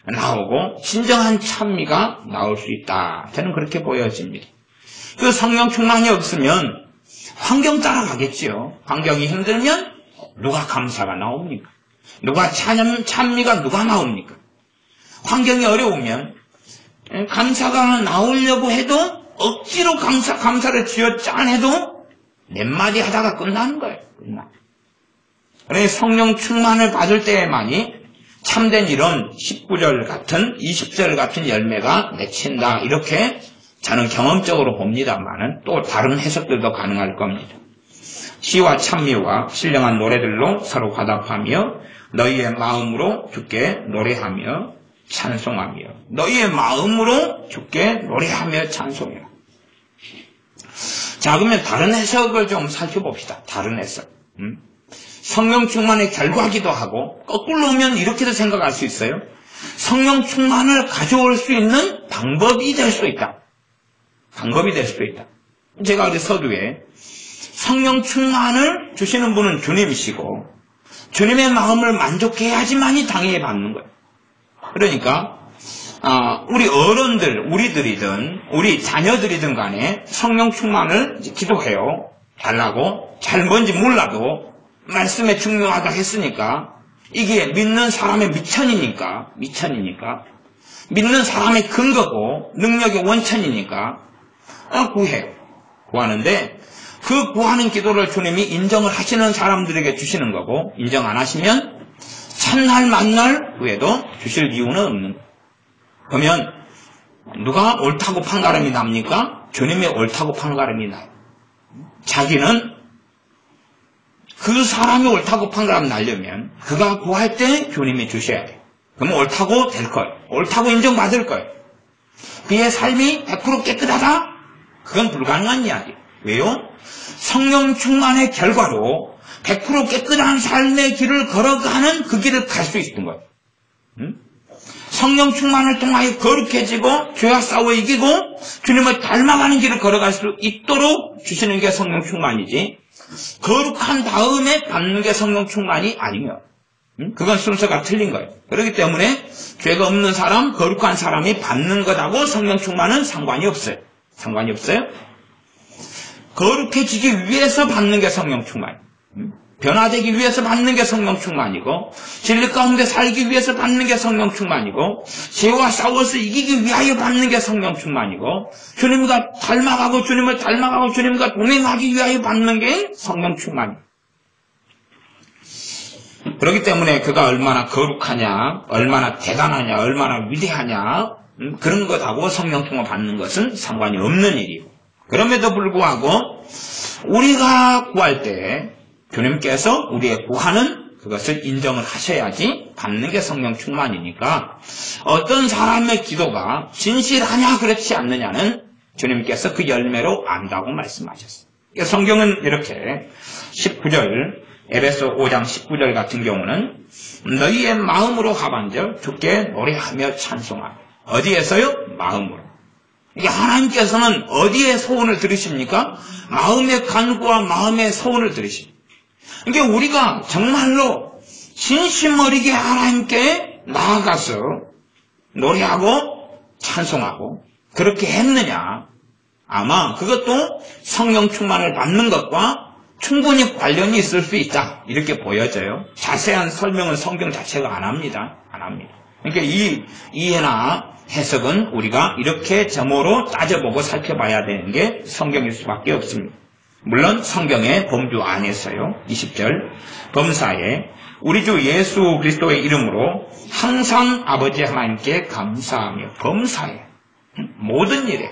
나오고 진정한 찬미가 나올 수 있다. 저는 그렇게 보여집니다. 그 성령 충만이 없으면 환경 따라가겠지요. 환경이 힘들면 누가 감사가 나옵니까? 누가 찬미가 누가 나옵니까? 환경이 어려우면 감사가 나오려고 해도 억지로 감사를 쥐어 짜내도 몇 마디 하다가 끝나는 거예요. 그래서 성령 충만을 받을 때에만이 참된 이런 19절 같은 20절 같은 열매가 맺힌다. 이렇게 저는 경험적으로 봅니다만은 또 다른 해석들도 가능할 겁니다. 시와 찬미와 신령한 노래들로 서로 화답하며 너희의 마음으로 주께 노래하며 찬송하며 너희의 마음으로 주께 노래하며 찬송해라. 자, 그러면 다른 해석을 좀 살펴봅시다. 다른 해석. 성령 충만의 결과기도 하고 거꾸로 오면 이렇게도 생각할 수 있어요. 성령 충만을 가져올 수 있는 방법이 될 수 있다. 방법이 될 수도 있다. 제가 어제 서두에 성령 충만을 주시는 분은 주님이시고 주님의 마음을 만족해야지만이 당연히 받는 거예요. 그러니까 우리 어른들, 우리들이든 우리 자녀들이든 간에 성령 충만을 기도해요. 달라고. 잘 뭔지 몰라도 말씀에 중요하다 했으니까 이게 믿는 사람의 미천이니까 믿는 사람의 근거고 능력의 원천이니까 구해요. 구하는데 그 구하는 기도를 주님이 인정을 하시는 사람들에게 주시는 거고 인정 안 하시면 첫날 만날 후에도 주실 이유는 없는 거예요. 그러면 누가 옳다고 판가름이 납니까? 주님이 옳다고 판가름이 나요. 자기는 그 사람이 옳다고 판가름 나려면 그가 구할 때 주님이 주셔야 돼요. 그러면 옳다고 될 거예요. 옳다고 인정받을 거예요. 그의 삶이 100% 깨끗하다? 그건 불가능한 이야기예요. 왜요? 성령 충만의 결과로 100% 깨끗한 삶의 길을 걸어가는 그 길을 갈 수 있는 거예요. 성령 충만을 통하여 거룩해지고 죄와 싸워 이기고 주님을 닮아가는 길을 걸어갈 수 있도록 주시는 게 성령 충만이지 거룩한 다음에 받는 게 성령 충만이 아니면 그건 순서가 틀린 거예요. 그렇기 때문에 죄가 없는 사람, 거룩한 사람이 받는 것하고 성령 충만은 상관이 없어요. 상관이 없어요. 거룩해지기 위해서 받는 게 성령 충만. 변화되기 위해서 받는 게 성령 충만이고 진리 가운데 살기 위해서 받는 게 성령 충만이고 죄와 싸워서 이기기 위하여 받는 게 성령 충만이고 주님과 닮아가고 주님을 닮아가고 주님과 동행하기 위하여 받는 게 성령 충만이에요. 그렇기 때문에 그가 얼마나 거룩하냐, 얼마나 대단하냐, 얼마나 위대하냐 그런 것하고 성령 충만 받는 것은 상관이 없는 일이고 그럼에도 불구하고 우리가 구할 때 주님께서 우리의 구하는 그것을 인정을 하셔야지 받는 게 성령 충만이니까 어떤 사람의 기도가 진실하냐 그렇지 않느냐는 주님께서 그 열매로 안다고 말씀하셨어요. 성경은 이렇게 19절 에베소 5장 19절 같은 경우는 너희의 마음으로 하반절 주께 노래하며 찬송하며 어디에서요? 마음으로. 이게 하나님께서는 어디에 소원을 들으십니까? 마음의 간구와 마음의 소원을 들으십니다. 그러니까 우리가 정말로 진심 어리게 하나님께 나아가서 노래하고 찬송하고 그렇게 했느냐? 아마 그것도 성령 충만을 받는 것과 충분히 관련이 있을 수 있다. 이렇게 보여져요. 자세한 설명은 성경 자체가 안 합니다. 그러니까 이 이해나 해석은 우리가 이렇게 점으로 따져보고 살펴봐야 되는 게 성경일 수밖에 없습니다. 물론 성경의 범주 안에서요. 20절 범사에 우리 주 예수 그리스도의 이름으로 항상 아버지 하나님께 감사하며 범사에 모든 일에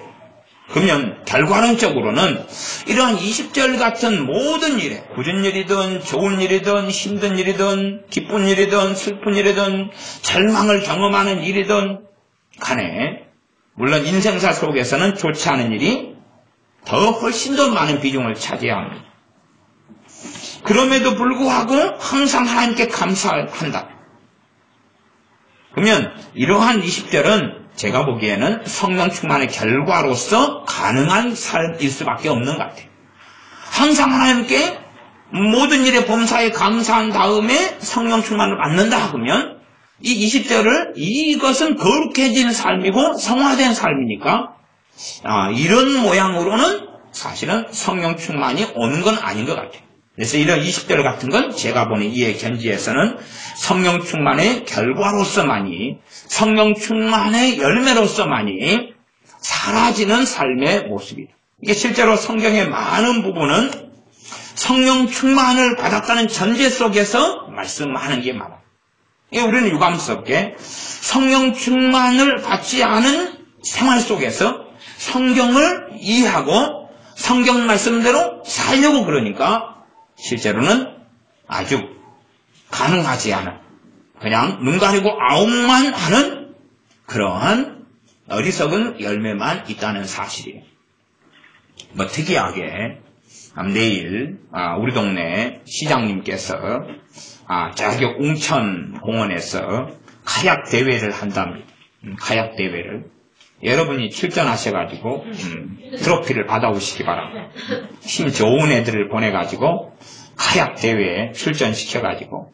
그러면 결과론적으로는 이러한 20절 같은 모든 일에 굳은 일이든 좋은 일이든 힘든 일이든 기쁜 일이든 슬픈 일이든 절망을 경험하는 일이든 간에 물론 인생사 속에서는 좋지 않은 일이 더 훨씬 더 많은 비중을 차지합니다. 그럼에도 불구하고 항상 하나님께 감사한다. 그러면 이러한 20절은 제가 보기에는 성령 충만의 결과로서 가능한 삶일 수밖에 없는 것 같아요. 항상 하나님께 모든 일에 범사에 감사한 다음에 성령 충만을 받는다 하면 이 20절을 이것은 거룩해진 삶이고 성화된 삶이니까 이런 모양으로는 사실은 성령 충만이 오는 건 아닌 것 같아요. 그래서 이런 20절 같은 건 제가 보는 이해 견지에서는 성령 충만의 결과로서만이 성령 충만의 열매로서만이 사라지는 삶의 모습이다. 이게 실제로 성경의 많은 부분은 성령 충만을 받았다는 전제 속에서 말씀하는 게 많아요. 우리는 유감스럽게 성령 충만을 받지 않은 생활 속에서 성경을 이해하고 성경 말씀대로 살려고 그러니까 실제로는 아주 가능하지 않은 그냥 눈 가리고 아웅만 하는 그러한 어리석은 열매만 있다는 사실이에요. 특이하게 내일 우리 동네 시장님께서 저기 웅천 공원에서 카약 대회를 한답니다. 카약 대회를 여러분이 출전하셔가지고 트로피를 받아오시기 바랍니다. 힘 좋은 애들을 보내가지고 카약 대회에 출전시켜가지고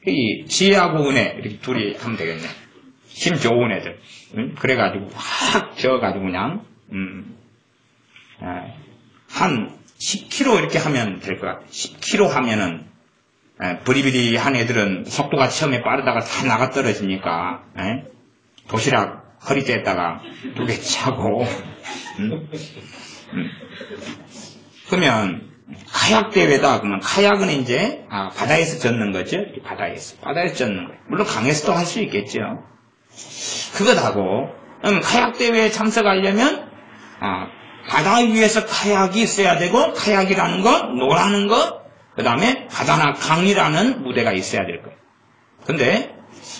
이 지혜하고 은혜 이렇게 둘이 하면 되겠네. 힘 좋은 애들 그래가지고 확 저어가지고 그냥 한 10km 이렇게 하면 될 것 같아요. 10km 하면은 버리비리한 애들은 속도가 처음에 빠르다가 다 나가 떨어지니까 도시락 허리띠에다가 2개 차고 그러면 카약 대회다 그러면 카약은 이제 바다에서 젓는 거죠. 바다에서 젓는 거예요. 물론 강에서도 할 수 있겠죠. 그것하고 카약 대회에 참석하려면 바다 위에서 카약이 있어야 되고 카약이라는 거, 노라는 거, 그 다음에 바다나 강이라는 무대가 있어야 될 거예요. 근데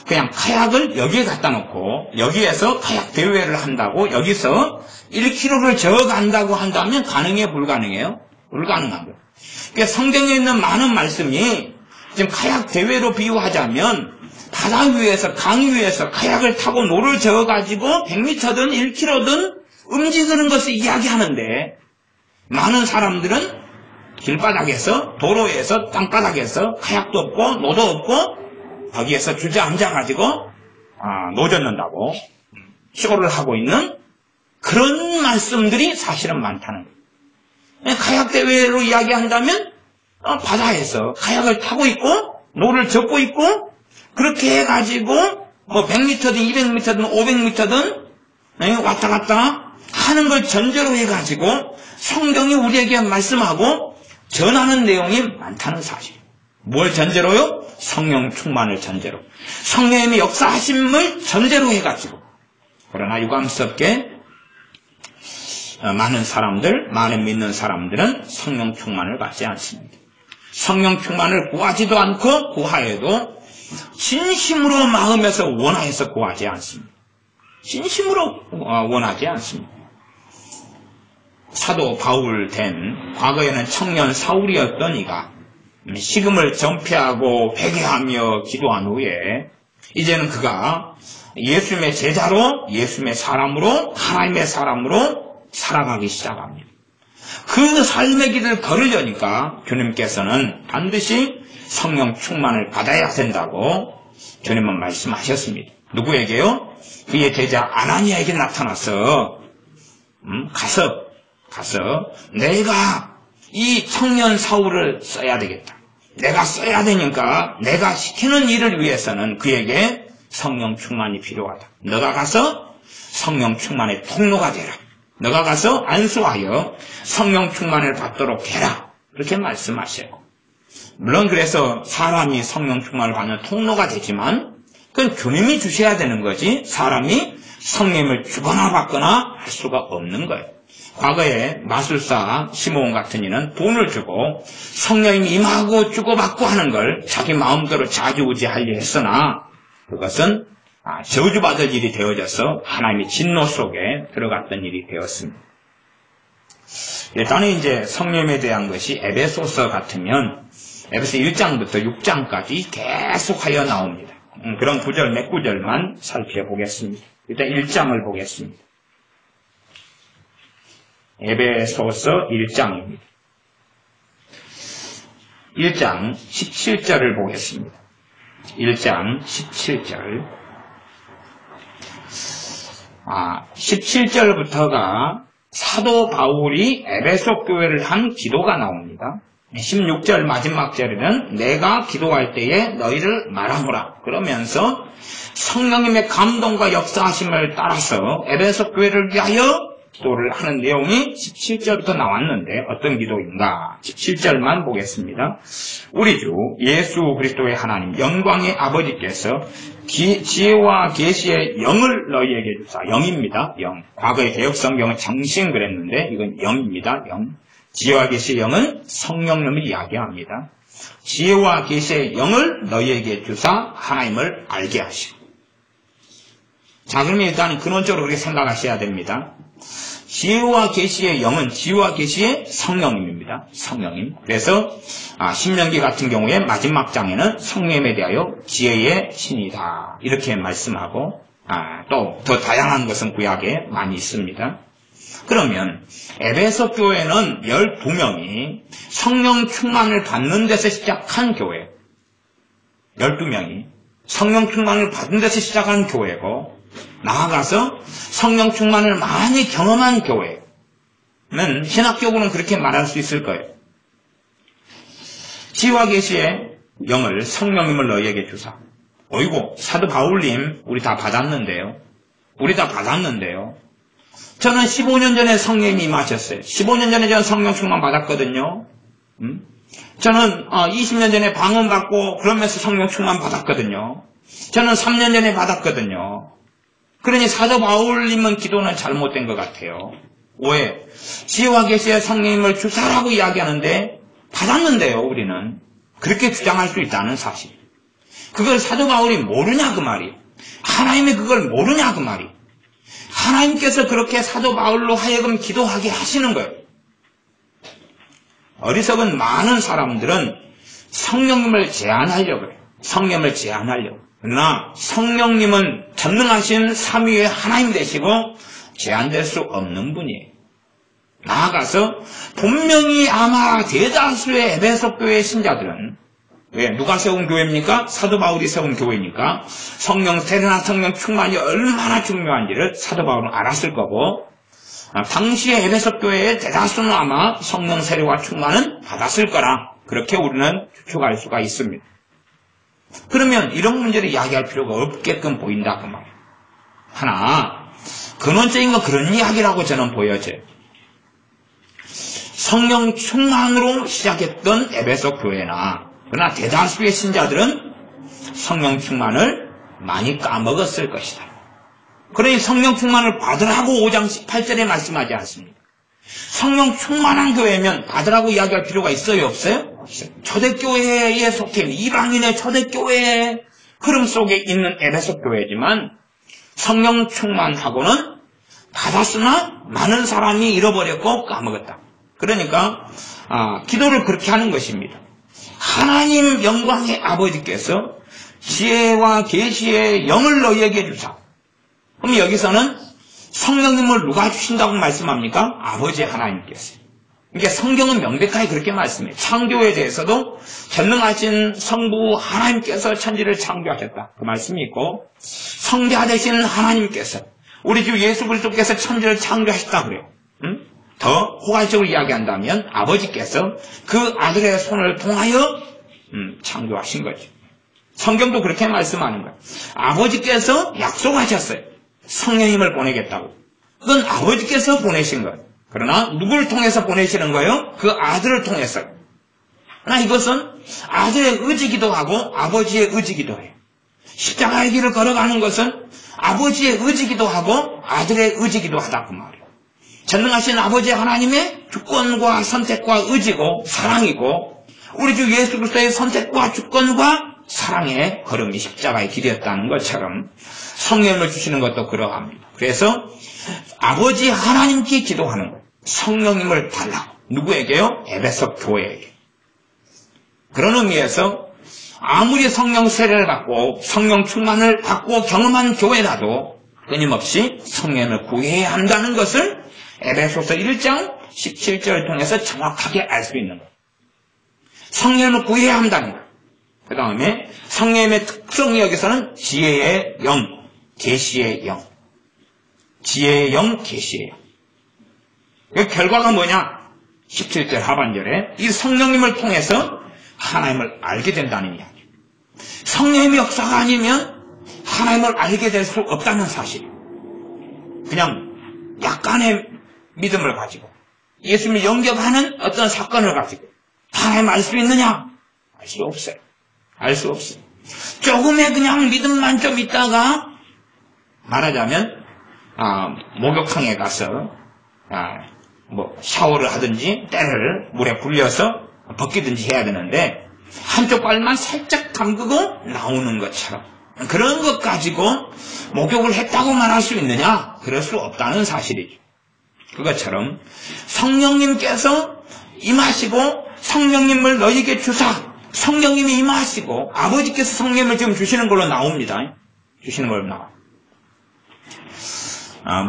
그냥 카약을 여기에 갖다 놓고 여기에서 카약 대회를 한다고 여기서 1km를 저어간다고 한다면 가능해요? 불가능해요? 불가능한 거예요. 그러니까 성경에 있는 많은 말씀이 지금 카약 대회로 비유하자면 바다 위에서 강 위에서 카약을 타고 노를 저어가지고 100m든 1km든 움직이는 것을 이야기하는데 많은 사람들은 길바닥에서 도로에서 땅바닥에서 카약도 없고 노도 없고 거기에서 주저앉아가지고 노젓는다고 쇼를 하고 있는 그런 말씀들이 사실은 많다는 거예요. 카약 대회로 이야기한다면 바다에서 카약을 타고 있고 노를 젓고 있고 그렇게 해가지고 100m든 200m든 500m든 왔다 갔다 하는 걸 전제로 해가지고 성경이 우리에게 말씀하고 전하는 내용이 많다는 사실. 뭘 전제로요? 성령 충만을 전제로. 성령의 역사하심을 전제로 해가지고. 그러나 유감스럽게 많은 믿는 사람들은 성령 충만을 받지 않습니다. 성령 충만을 구하지도 않고 구하여도 진심으로 마음에서 원하여서 구하지 않습니다. 진심으로 원하지 않습니다. 사도 바울 된 과거에는 청년 사울이었던 이가 식음을 전폐하고 회개하며 기도한 후에 이제는 그가 예수님의 제자로 예수님의 사람으로 하나님의 사람으로 살아가기 시작합니다. 그 삶의 길을 걸으려니까 주님께서는 반드시 성령 충만을 받아야 된다고 주님은 말씀하셨습니다. 누구에게요? 그의 제자 아나니아에게 나타나서 가서 내가 이 청년 사울을 써야 되겠다. 내가 써야 되니까 내가 시키는 일을 위해서는 그에게 성령 충만이 필요하다. 너가 가서 성령 충만의 통로가 되라. 너가 가서 안수하여 성령 충만을 받도록 해라. 그렇게 말씀하셔요. 물론 그래서 사람이 성령 충만을 받는 통로가 되지만 그건 주님이 주셔야 되는 거지 사람이 성령을 주거나 받거나 할 수가 없는 거예요. 과거에 마술사 시므온 같은 이는 돈을 주고 성령이 임하고 주고받고 하는 걸 자기 마음대로 좌지우지하려 했으나 그것은 저주받을 일이 되어져서 하나님의 진노 속에 들어갔던 일이 되었습니다. 일단은 이제 성령에 대한 것이 에베소서 같으면 에베소 1장부터 6장까지 계속하여 나옵니다. 그런 구절 몇 구절만 살펴보겠습니다. 일단 1장을 보겠습니다. 에베소서 1장입니다. 1장 17절을 보겠습니다. 1장 17절 17절부터가 사도 바울이 에베소 교회를 한 기도가 나옵니다. 16절 마지막 절에는 내가 기도할 때에 너희를 말하노라 그러면서 성령님의 감동과 역사하심을 따라서 에베소 교회를 위하여 기도를 하는 내용이 17절부터 나왔는데 어떤 기도인가? 17절만 보겠습니다. 우리 주 예수 그리스도의 하나님 영광의 아버지께서 지혜와 계시의 영을 너희에게 주사. 영입니다. 영. 과거의 개혁성경은 정신 그랬는데 이건 영입니다. 영. 지혜와 계시의 영은 성령님을 이야기합니다. 지혜와 계시의 영을 너희에게 주사 하나님을 알게 하시고. 자, 그러면 일단 근원적으로 그렇게 생각하셔야 됩니다. 지혜와 계시의 영은 지혜와 계시의 성령님입니다. 성령님. 그래서 신명기 같은 경우에 마지막 장에는 성령님에 대하여 지혜의 신이다 이렇게 말씀하고 또 더 다양한 것은 구약에 많이 있습니다. 그러면 에베소 교회는 12명이 성령 충만을 받는 데서 시작한 교회 12명이 성령 충만을 받은 데서 시작한 교회고 나아가서 성령 충만을 많이 경험한 교회는 신학적으로는 그렇게 말할 수 있을 거예요. 지혜와 계시의 영을 성령님을 너희에게 주사. 어이구 사도 바울님 우리 다 받았는데요. 저는 15년 전에 성령님이 임하셨어요. 15년 전에 저는 성령 충만 받았거든요. 저는 20년 전에 방언 받고 그러면서 성령 충만 받았거든요. 저는 3년 전에 받았거든요. 그러니 사도 바울님은 기도는 잘못된 것 같아요. 왜? 지혜와 계시의 성령님을 주사라고 이야기하는데 받았는데요, 우리는. 그렇게 주장할 수 있다는 사실. 그걸 사도 바울이 모르냐 그 말이. 하나님이 그걸 모르냐 그 말이. 하나님께서 그렇게 사도 바울로 하여금 기도하게 하시는 거예요. 어리석은 많은 사람들은 성령님을 제한하려고 해요. 성령을 제한하려고. 그러나 성령님은 전능하신 삼위의 하나님 되시고 제한될 수 없는 분이에요. 나아가서 분명히 아마 대다수의 에베소 교회 신자들은 왜? 누가 세운 교회입니까? 사도 바울이 세운 교회니까 성령 세례나 성령 충만이 얼마나 중요한지를 사도 바울은 알았을 거고 당시의 에베소 교회의 대다수는 아마 성령 세례와 충만은 받았을 거라 그렇게 우리는 추측할 수가 있습니다. 그러면 이런 문제를 이야기할 필요가 없게끔 보인다 그 말이에요. 하나 근원적인 건 그런 이야기라고 저는 보여져요. 성령 충만으로 시작했던 에베소 교회나 그러나 대다수의 신자들은 성령 충만을 많이 까먹었을 것이다. 그러니 성령 충만을 받으라고 5장 18절에 말씀하지 않습니까? 성령 충만한 교회면 받으라고 이야기할 필요가 있어요? 없어요? 없어요. 초대교회에 속해 있는 이방인의 초대교회의 흐름 속에 있는 에베소 교회지만 성령 충만하고는 받았으나 많은 사람이 잃어버렸고 까먹었다. 그러니까 기도를 그렇게 하는 것입니다. 하나님 영광의 아버지께서 지혜와 계시의 영을 너희에게 주사. 그럼 여기서는 성령님을 누가 주신다고 말씀합니까? 아버지 하나님께서. 이게 성경은 명백하게 그렇게 말씀해요. 창조에 대해서도 전능하신 성부 하나님께서 천지를 창조하셨다. 그 말씀이 있고, 성자 되신 하나님께서, 우리 주 예수 그리스도께서 천지를 창조하셨다 그래요. 더 포괄적으로 이야기한다면 아버지께서 그 아들의 손을 통하여 창조하신 거죠. 성경도 그렇게 말씀하는 거예요. 아버지께서 약속하셨어요. 성령님을 보내겠다고. 그건 아버지께서 보내신 거예요. 그러나 누구를 통해서 보내시는 거예요? 그 아들을 통해서. 그러나 이것은 아들의 의지기도 하고 아버지의 의지기도 해요. 십자가의 길을 걸어가는 것은 아버지의 의지기도 하고 아들의 의지기도 하다 그 말이에요. 전능하신 아버지 하나님의 주권과 선택과 의지고 사랑이고 우리 주 예수 그리스도의 선택과 주권과 사랑의 걸음이 십자가의 길이었다는 것처럼 성령을 주시는 것도 그러합니다. 그래서 아버지 하나님께 기도하는 거예요. 성령님을 달라고. 누구에게요? 에베소 교회에게. 그런 의미에서 아무리 성령 세례를 받고 성령 충만을 받고 경험한 교회라도 끊임없이 성령을 구해야 한다는 것을 에베소서 1장 17절을 통해서 정확하게 알 수 있는 거예요. 성령을 구해야 한다는 거예요. 그 다음에 성령의 특성이 여기서는 지혜의 영, 계시의 영. 지혜의 영, 계시의 영. 그 결과가 뭐냐? 17절 하반절에 이 성령님을 통해서 하나님을 알게 된다는 이야기. 성령님의 역사가 아니면 하나님을 알게 될 수 없다는 사실이에요. 그냥 약간의 믿음을 가지고 예수님을 영접하는 어떤 사건을 가지고 하나님 알 수 있느냐? 알 수 없어요. 알 수 없어요. 조금의 그냥 믿음만 좀 있다가 말하자면 목욕탕에 가서 샤워를 하든지 때를 물에 불려서 벗기든지 해야 되는데 한쪽 발만 살짝 담그고 나오는 것처럼 그런 것 가지고 목욕을 했다고 말할 수 있느냐? 그럴 수 없다는 사실이죠. 그것처럼 성령님께서 임하시고 성령님을 너희에게 주사 성령님이 임하시고 아버지께서 성령님을 지금 주시는 걸로 나옵니다. 주시는 걸로 나와.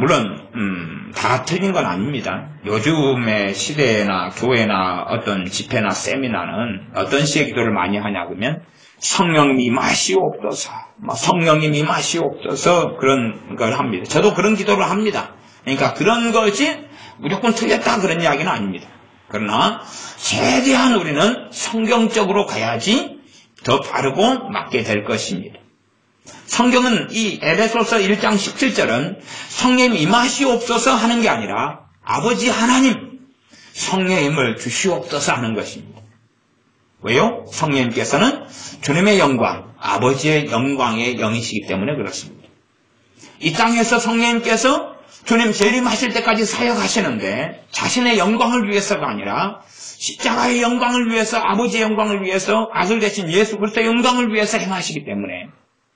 물론 다 틀린 건 아닙니다. 요즘의 시대나 교회나 어떤 집회나 세미나는 어떤 식의 기도를 많이 하냐 그러면 성령님이 임하시옵소서, 성령님이 임하시옵소서 그런 걸 합니다. 저도 그런 기도를 합니다. 그러니까 그런 것이 무조건 틀렸다 그런 이야기는 아닙니다. 그러나 최대한 우리는 성경적으로 가야지 더 바르고 맞게 될 것입니다. 성경은 이 에베소서 1장 17절은 성령님 임하시옵소서 하는 게 아니라 아버지 하나님 성령님을 주시옵소서 하는 것입니다. 왜요? 성령님께서는 주님의 영광, 아버지의 영광의 영이시기 때문에 그렇습니다. 이 땅에서 성령님께서 주님 재림하실 때까지 사역하시는데 자신의 영광을 위해서가 아니라 십자가의 영광을 위해서 아버지의 영광을 위해서 아들 대신 예수 그리스도의 영광을 위해서 행하시기 때문에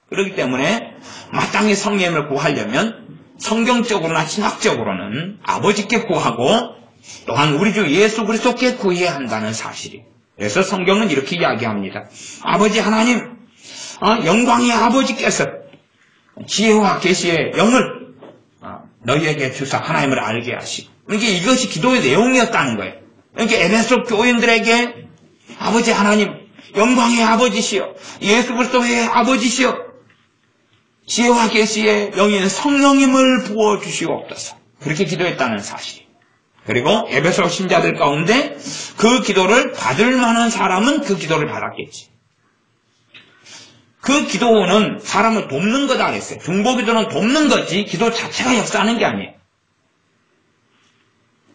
그렇기 때문에 마땅히 성령님을 구하려면 성경적으로나 신학적으로는 아버지께 구하고 또한 우리 주 예수 그리스도께 구해야 한다는 사실이에요. 그래서 성경은 이렇게 이야기합니다. 아버지 하나님, 영광의 아버지께서 지혜와 계시의 영을 너희에게 주사 하나님을 알게 하시고 이것이 기도의 내용이었다는 거예요. 그러니까 에베소 교인들에게 아버지 하나님, 영광의 아버지시여, 예수 그리스도의 아버지시여, 지혜와 계시의 영인 성령님을 부어주시옵소서. 그렇게 기도했다는 사실. 그리고 에베소 신자들 가운데 그 기도를 받을 만한 사람은 그 기도를 받았겠지. 그 기도는 사람을 돕는 거다 그랬어요. 중보기도는 돕는 거지 기도 자체가 역사하는 게 아니에요.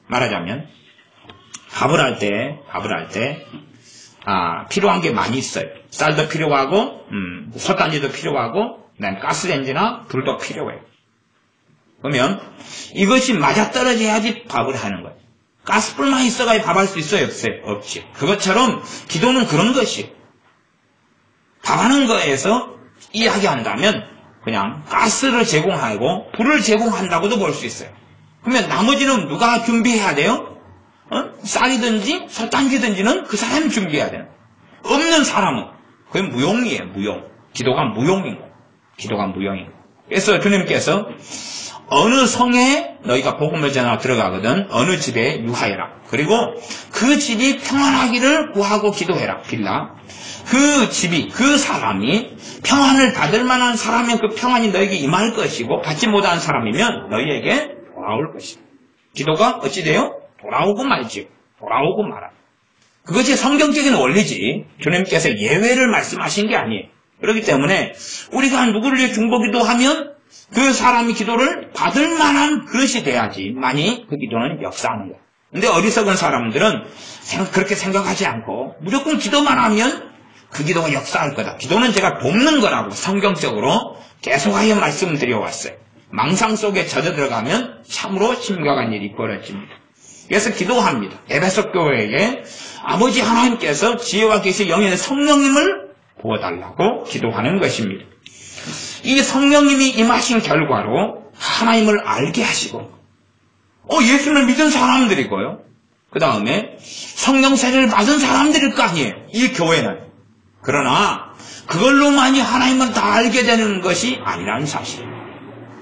말하자면 밥을 할 때 필요한 게 많이 있어요. 쌀도 필요하고 솥단지도 필요하고 그다음에 가스레인지나 불도 필요해요. 그러면 이것이 맞아떨어져야지 밥을 하는 거예요. 가스불만 있어야 밥할 수 있어요? 없어요? 없지. 그것처럼 기도는 그런 것이에요. 밥하는 거에서 이야기한다면 그냥 가스를 제공하고 불을 제공한다고도 볼 수 있어요. 그러면 나머지는 누가 준비해야 돼요? 쌀이든지 솥단지든지는 그 사람이 준비해야 돼요. 없는 사람은 그게 무용이에요. 무용. 기도가 무용인 거예요. 기도가 무용인 거예요. 그래서 주님께서 어느 성에 너희가 복음을 전하러 들어가거든 어느 집에 유하여라. 그리고 그 집이 평안하기를 구하고 기도해라. 빌라. 그 집이, 그 사람이 평안을 받을 만한 사람이면 그 평안이 너에게 임할 것이고 받지 못한 사람이면 너희에게 돌아올 것이다. 기도가 어찌 돼요? 돌아오고 말지요. 돌아오고 말아. 그것이 성경적인 원리지 주님께서 예외를 말씀하신 게 아니에요. 그렇기 때문에 우리가 누구를 위해 중보기도 하면 그 사람이 기도를 받을 만한 그릇이 돼야지만이 그 기도는 역사하는 거예요. 근데 어리석은 사람들은 그렇게 생각하지 않고 무조건 기도만 하면 그 기도가 역사할 거다. 기도는 제가 돕는 거라고 성경적으로 계속하여 말씀드려왔어요. 망상 속에 젖어 들어가면 참으로 심각한 일이 벌어집니다. 그래서 기도합니다. 에베소 교회에게 아버지 하나님께서 지혜와 계시 영의 성령님을 부어달라고 기도하는 것입니다. 이 성령님이 임하신 결과로 하나님을 알게 하시고 예수님을 믿은 사람들이고요. 그 다음에 성령 세례를 받은 사람들일 거 아니에요. 이 교회는. 그러나 그걸로만이 하나님을 다 알게 되는 것이 아니라는 사실입니다.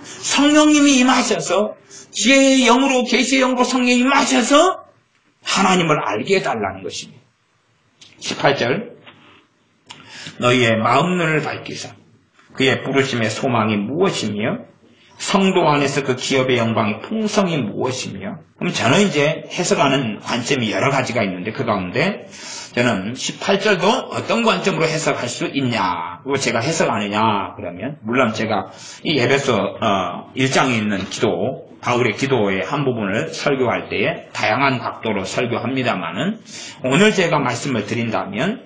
성령님이 임하셔서 지혜의 영으로 계시의 영으로 성령이 임하셔서 하나님을 알게 해달라는 것입니다. 18절 너희의 마음눈을 밝히사 그의 부르심의 소망이 무엇이며 성도 안에서 그 기업의 영광의 풍성이 무엇이며 그럼 저는 이제 해석하는 관점이 여러 가지가 있는데 그 가운데 저는 18절도 어떤 관점으로 해석할 수 있냐 그리고 제가 해석하느냐 그러면 물론 제가 이 에베소 1장에 있는 기도 바울의 기도의 한 부분을 설교할 때에 다양한 각도로 설교합니다만은 오늘 제가 말씀을 드린다면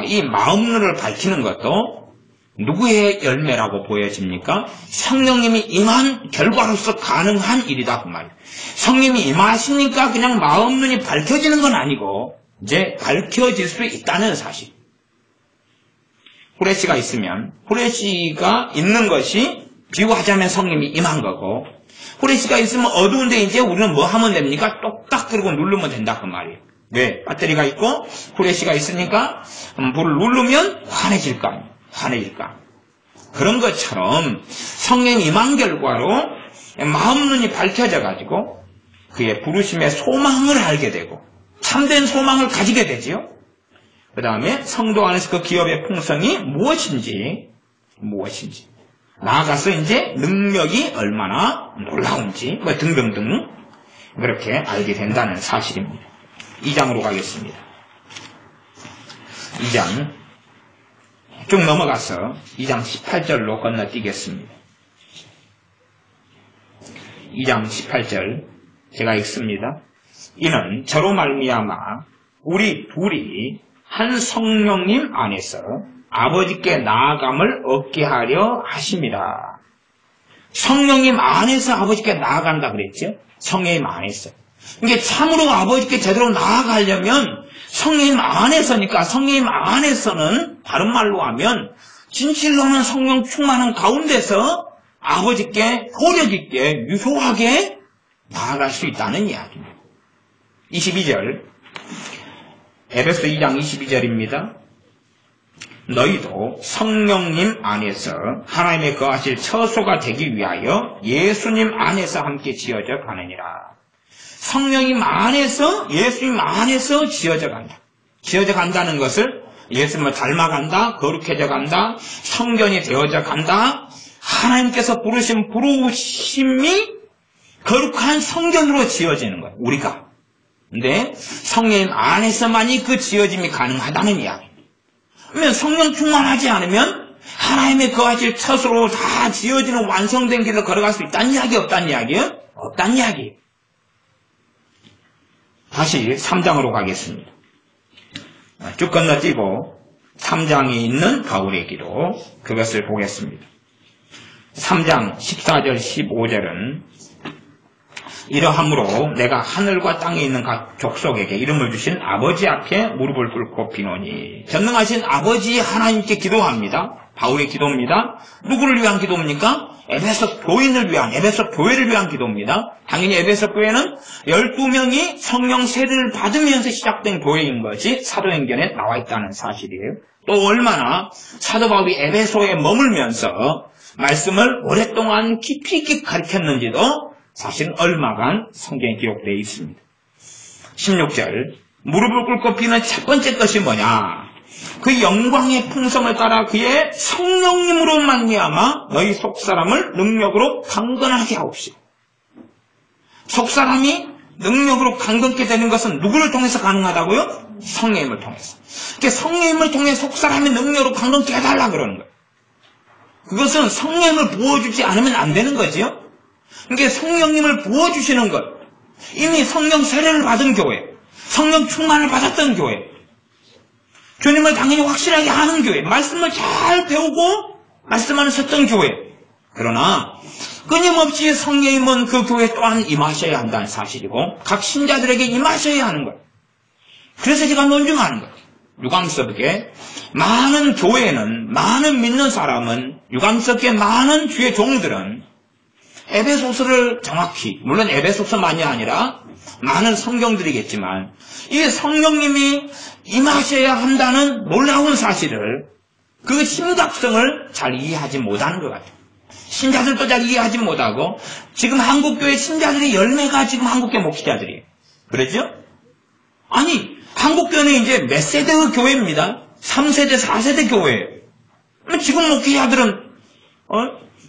이 마음눈을 밝히는 것도 누구의 열매라고 보여집니까? 성령님이 임한 결과로서 가능한 일이다 그 말이에요. 성령님이 임하시니까 그냥 마음눈이 밝혀지는 건 아니고 이제 밝혀질 수 있다는 사실. 후레쉬가 있으면 후레쉬가 있는 것이 비유하자면 성령님이 임한 거고 후레쉬가 있으면 어두운데 이제 우리는 뭐 하면 됩니까? 똑딱 들고 누르면 된다 그 말이에요. 왜? 배터리가 있고 후레쉬가 있으니까 불을 누르면 환해질 거 아니에요. 환해질까? 그런 것처럼 성령 임한 결과로 마음눈이 밝혀져 가지고 그의 부르심의 소망을 알게 되고 참된 소망을 가지게 되지요. 그 다음에 성도 안에서 그 기업의 풍성이 무엇인지 나아가서 이제 능력이 얼마나 놀라운지 등등등 그렇게 알게 된다는 사실입니다. 2장으로 가겠습니다. 2장 쭉 넘어가서 2장 18절로 건너뛰겠습니다. 2장 18절 제가 읽습니다. 이는 저로 말미암아 우리 둘이 한 성령님 안에서 아버지께 나아감을 얻게 하려 하심이라. 성령님 안에서 아버지께 나아간다 그랬죠? 성령님 안에서. 이게 참으로 아버지께 제대로 나아가려면 성령님 안에서니까 성령님 안에서는 다른 말로 하면 진실로는 성령 충만한 가운데서 아버지께 효력 있게 유효하게 나아갈 수 있다는 이야기입니다. 22절 에베소 2장 22절입니다. 너희도 성령님 안에서 하나님의 거하실 처소가 되기 위하여 예수님 안에서 함께 지어져 가느니라. 성령님 안에서 예수님 안에서 지어져 간다. 지어져 간다는 것을 예수님을 닮아간다, 거룩해져 간다, 성전이 되어져 간다. 하나님께서 부르신 부르심이 거룩한 성전으로 지어지는 거예요. 우리가. 근데 성령님 안에서만이 그 지어짐이 가능하다는 이야기. 그러면 성령 충만하지 않으면 하나님의 거하실 처소로 다 지어지는 완성된 길을 걸어갈 수 있다는 이야기, 없다는 이야기예요? 없다는 이야기. 다시 3장으로 가겠습니다. 쭉 건너뛰고 3장에 있는 바울의 기도 그것을 보겠습니다. 3장 14절 15절은 이러함으로 내가 하늘과 땅에 있는 각 족속에게 이름을 주신 아버지 앞에 무릎을 꿇고 비노니. 전능하신 아버지 하나님께 기도합니다. 바울의 기도입니다. 누구를 위한 기도입니까? 에베소 교인을 위한, 에베소 교회를 위한 기도입니다. 당연히 에베소 교회는 12명이 성령 세례를 받으면서 시작된 교회인 것이 사도행전에 나와 있다는 사실이에요. 또 얼마나 사도 바울이 에베소에 머물면서 말씀을 오랫동안 깊이 있게 가르쳤는지도 사실은 얼마간 성경에 기록되어 있습니다. 16절 무릎을 꿇고 비는 첫 번째 것이 뭐냐? 그 영광의 풍성을 따라 그의 성령님으로 말미암아 너희 속사람을 능력으로 강건하게 하옵시고. 속사람이 능력으로 강건케 되는 것은 누구를 통해서 가능하다고요? 성령님을 통해서. 그러니까 성령님을 통해 속사람의 능력으로 강건케 해달라 그러는 거예요. 그것은 성령님을 부어주지 않으면 안 되는 거지요. 그러니까 성령님을 부어주시는 것, 이미 성령 세례를 받은 교회, 성령 충만을 받았던 교회, 주님을 당연히 확실하게 아는 교회, 말씀을 잘 배우고 말씀 안에 섰던 교회. 그러나 끊임없이 성령님은 그 교회 또한 임하셔야 한다는 사실이고 각 신자들에게 임하셔야 하는 것. 그래서 제가 논증하는 것. 유감스럽게 많은 교회는, 많은 믿는 사람은, 유감스럽게 많은 주의 종들은 에베소서를 정확히, 물론 에베소서만이 아니라 많은 성경들이겠지만 이 성령님이 임하셔야 한다는 놀라운 사실을, 그 심각성을 잘 이해하지 못하는 것 같아요. 신자들도 잘 이해하지 못하고 지금 한국교회 신자들의 열매가 지금 한국교회 목회자들이에요. 그렇죠? 아니, 한국교회는 이제 몇 세대의 교회입니다. 3세대, 4세대 교회예요. 지금 목회자들은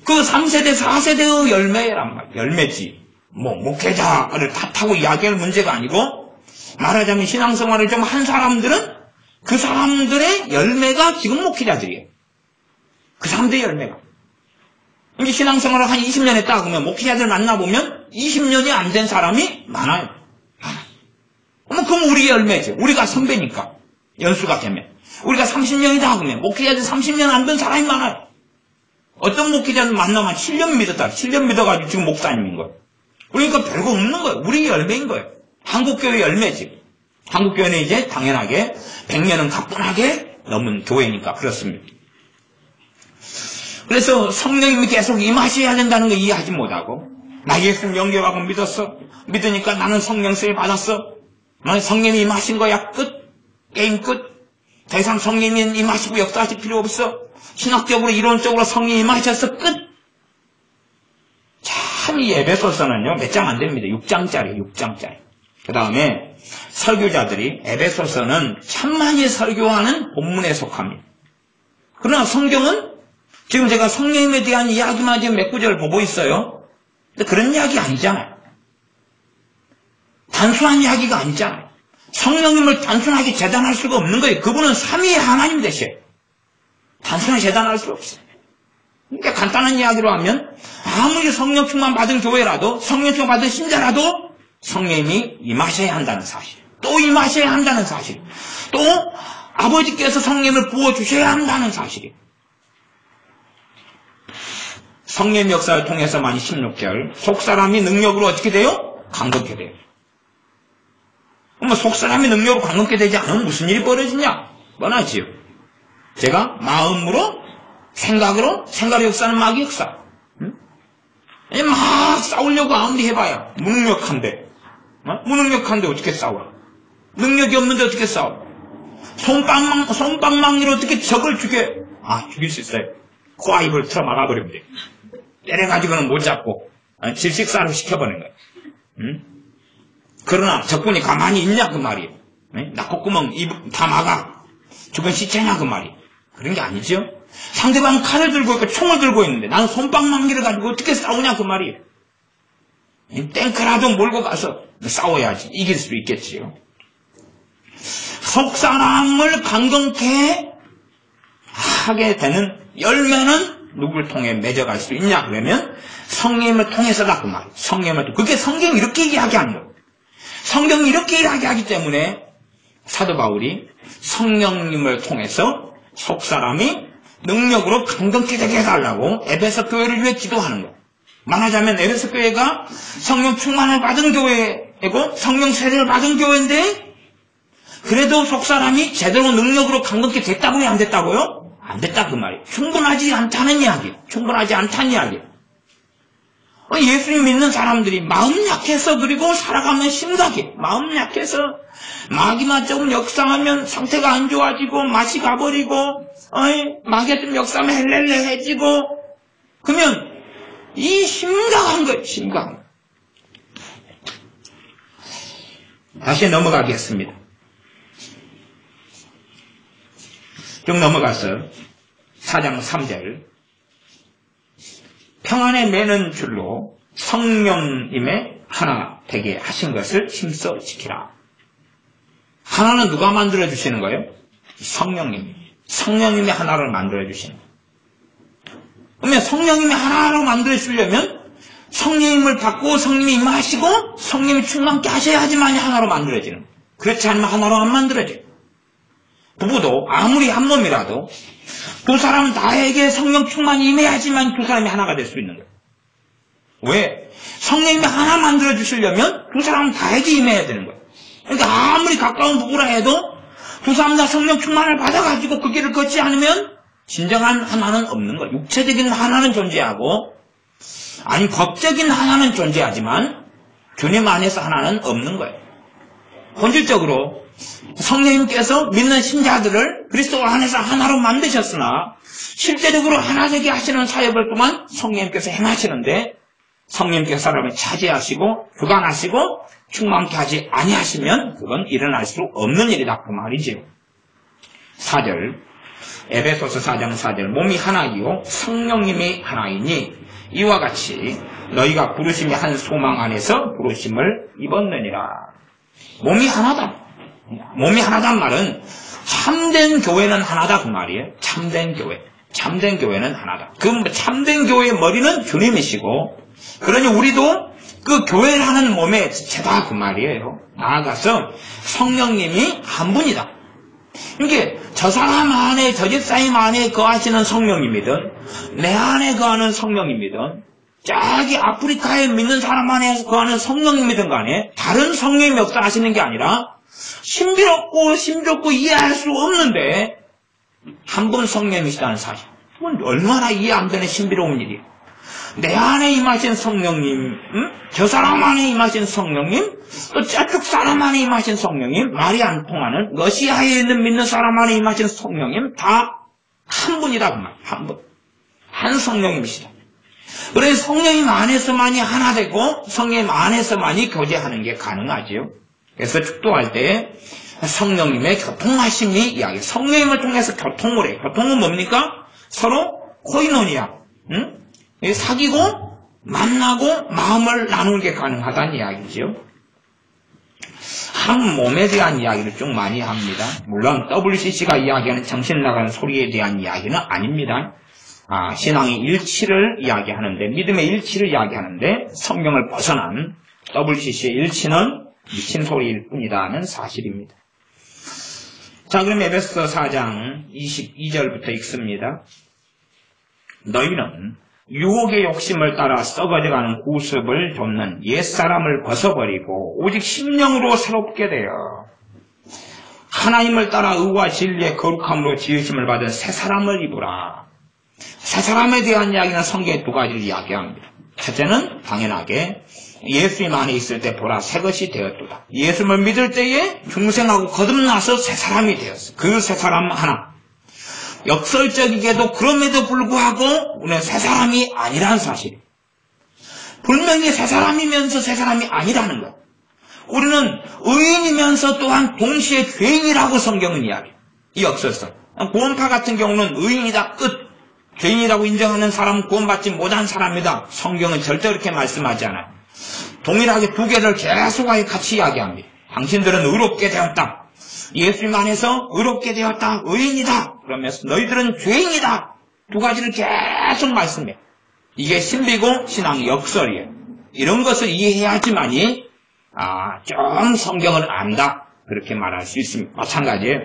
그 3세대, 4세대의 열매란 말이에요. 열매지. 목회자를 탓하고 이야기할 문제가 아니고, 말하자면 신앙생활을 좀 한 사람들은 그 사람들의 열매가 지금 목회자들이에요. 그 사람들의 열매가. 이제 신앙생활을 한 20년 했다 그러면 목회자들 만나보면 20년이 안 된 사람이 많아요. 그럼 우리 열매지. 우리가 선배니까. 연수가 되면. 우리가 30년이다 그러면 목회자들 30년 안 된 사람이 많아요. 어떤 목회자들 만나면 7년 믿었다. 7년 믿어가지고 지금 목사님인 거예요. 그러니까 별거 없는 거예요. 우리 열매인 거예요. 한국교회 열매지. 한국교회는 이제 당연하게 100년은 가뿐하게 넘은 교회니까 그렇습니다. 그래서 성령님이 계속 임하셔야 된다는 거 이해하지 못하고, 나 예수님 영접하고 믿었어. 믿으니까 나는 성령세례 받았어. 성령님이 임하신 거야. 끝. 게임 끝. 더 이상 성령님이 임하시고 역사하실 필요 없어. 신학적으로 이론적으로 성령이 임하셨어. 끝. 참 이 에베소서는요 몇 장 안 됩니다. 6장짜리. 그 다음에 설교자들이 에베소서는 천만이 설교하는 본문에 속합니다. 그러나 성경은 지금 제가 성령님에 대한 이야기만 지금 몇 구절 보고 있어요. 근데 그런 이야기 아니잖아요. 단순한 이야기가 아니잖아요. 성령님을 단순하게 재단할 수가 없는 거예요. 그분은 삼위의 하나님 되셔요. 단순하게 재단할 수 없어요. 그러니까 간단한 이야기로 하면 아무리 성령 충만 받은 교회라도, 성령 충만 받은 신자라도 성령님이 임하셔야 한다는 사실, 또 임하셔야 한다는 사실, 또 아버지께서 성령을 부어주셔야 한다는 사실이에요. 성령 역사를 통해서만 16절 속사람이 능력으로 어떻게 돼요? 강건케 돼요. 그럼 속사람이 능력으로 강건케 되지 않으면 무슨 일이 벌어지냐? 뻔하지요. 제가 마음으로 생각으로 역사는 마귀 역사. 막 싸우려고 아무리 해봐야 무능력한데 무능력한데 어떻게 싸워? 능력이 없는데 어떻게 싸워? 손방망이로 어떻게 적을 죽일 수 있어요. 코와 입을 틀어 막아버리면 돼. 때려가지고는 못 잡고 질식사로 시켜버리는 거예요. 그러나 적군이 가만히 있냐 그 말이에요. 나 콧구멍 입 다 막아. 죽은 시체냐 그 말이에요. 그런 게 아니죠. 상대방은 칼을 들고 있고 총을 들고 있는데 나는 손방망이를 가지고 어떻게 싸우냐 그 말이에요. 탱크라도 몰고 가서 싸워야지 이길 수 있겠지요. 속사람을 강건케 하게 되는 열매는 누구를 통해 맺어갈 수 있냐 그러면 성령님을 통해서다 그 말이에요. 성령님을 그게 성경이 이렇게 이야기하는 거예요. 성경이 이렇게 이야기하기 때문에 사도 바울이 성령님을 통해서 속사람이 능력으로 강건케 되게 해달라고 에베소 교회를 위해 기도하는 거예요. 말하자면 에베소 교회가 성령 충만을 받은 교회이고 성령 세례를 받은 교회인데 그래도 속사람이 제대로 능력으로 강건케 됐다고요? 안 됐다고요? 안 됐다 그 말이에요. 충분하지 않다는 이야기. 충분하지 않다는 이야기. 예수님 믿는 사람들이 마음 약해서 그리고 살아가면 심각해. 마음 약해서 마귀만 조금 역사하면 상태가 안 좋아지고 맛이 가버리고 마귀가 좀 역사하면 헬렐레해지고 그러면 이 심각한 거예요. 심각한 거. 다시 넘어가겠습니다. 쭉 넘어가서 4장 3절 평안에 매는 줄로 성령님의 하나 되게 하신 것을 힘써 지키라. 하나는 누가 만들어 주시는 거예요? 성령님이. 성령님이 하나를 만들어 주시는 거예요. 그러면 성령님이 하나로 만들어 주려면 성령님을 받고 성령님이 임하시고 성령님이 충만케 하셔야지만 하나로 만들어지는 거예요. 그렇지 않으면 하나로 안 만들어져요. 부부도 아무리 한 몸이라도 두 사람 다에게 성령 충만이 임해야지만 두 사람이 하나가 될 수 있는 거예요. 왜? 성령님이 하나 만들어 주시려면 두 사람 다에게 임해야 되는 거예요. 그러니까 아무리 가까운 부부라 해도 두 사람 다 성령 충만을 받아가지고 그 길을 걷지 않으면 진정한 하나는 없는 거예요. 육체적인 하나는 존재하고 아니 법적인 하나는 존재하지만 주님 안에서 하나는 없는 거예요. 본질적으로 성령님께서 믿는 신자들을 그리스도 안에서 하나로 만드셨으나 실제적으로 하나 되게 하시는 사역을 또한 성령님께서 행하시는데 성령님께서 사람을 차지하시고 주관하시고 충만케 하지 아니하시면 그건 일어날 수 없는 일이다 그 말이지요. 4절 에베소서 4장 4절 몸이 하나이요 성령님이 하나이니 이와 같이 너희가 부르심이 한 소망 안에서 부르심을 입었느니라. 몸이 하나다. 몸이 하나단 말은 참된 교회는 하나다 그 말이에요. 참된 교회. 참된 교회는 하나다. 그 참된 교회의 머리는 주님이시고 그러니 우리도 그 교회라는 몸의 지체다 그 말이에요. 나아가서 성령님이 한 분이다. 이게 저 사람 안에 저 집사님 안에 거하시는 성령님이든 내 안에 거하는 성령님이든 저기 아프리카에 믿는 사람 안에 거하는 성령님이든 간에 다른 성령님이 역사하시는 게 아니라 신비롭고 이해할 수 없는데 한 분 성령님이시다는 사실. 그건 얼마나 이해 안 되는 신비로운 일이에요. 내 안에 임하신 성령님, 저 사람 안에 임하신 성령님, 또 저쪽 사람 안에 임하신 성령님, 말이 안 통하는 러시아에 있는 믿는 사람 안에 임하신 성령님 다 한 분이다 그 말. 한 분. 한 성령님이시다. 그래서 성령님 안에서만이 하나 되고 성령님 안에서만이 교제하는 게 가능하지요. 그래서 축도할 때 성령님의 교통하심이 이야기. 성령님을 통해서 교통을 해요. 교통은 뭡니까? 서로 코이노니아. 사귀고 만나고 마음을 나누는 게 가능하다는 이야기죠. 한 몸에 대한 이야기를 좀 많이 합니다. 물론 WCC가 이야기하는 정신 나가는 소리에 대한 이야기는 아닙니다. 신앙의 일치를 이야기하는데 믿음의 일치를 이야기하는데 성경을 벗어난 WCC의 일치는 미친 소리일 뿐이다는 사실입니다. 자, 그럼 에베소 4장 22절부터 읽습니다. 너희는 유혹의 욕심을 따라 썩어져가는 구습을 좇는 옛사람을 벗어버리고 오직 심령으로 새롭게 되어 하나님을 따라 의와 진리의 거룩함으로 지으심을 받은 새 사람을 입으라. 새 사람에 대한 이야기는 성경에 두 가지를 이야기합니다. 첫째는 당연하게 예수님 안에 있을 때 보라 새 것이 되었도다. 예수님을 믿을 때에 중생하고 거듭나서 새 사람이 되었어. 그 새 사람 하나. 역설적이게도 그럼에도 불구하고 우리는 새 사람이 아니라는 사실. 분명히 새 사람이면서 새 사람이 아니라는 것. 우리는 의인이면서 또한 동시에 죄인이라고 성경은 이야기해요. 이 역설성. 구원파 같은 경우는 의인이다 끝. 죄인이라고 인정하는 사람은 구원받지 못한 사람이다. 성경은 절대 그렇게 말씀하지 않아요. 동일하게 두 개를 계속하게 같이 이야기합니다. 당신들은 의롭게 되었다. 예수님 안에서 의롭게 되었다. 의인이다. 그러면서 너희들은 죄인이다. 두 가지를 계속 말씀해요. 이게 신비고 신앙의 역설이에요. 이런 것을 이해해야지만이 좀 성경을 안다. 그렇게 말할 수 있습니다. 마찬가지예요.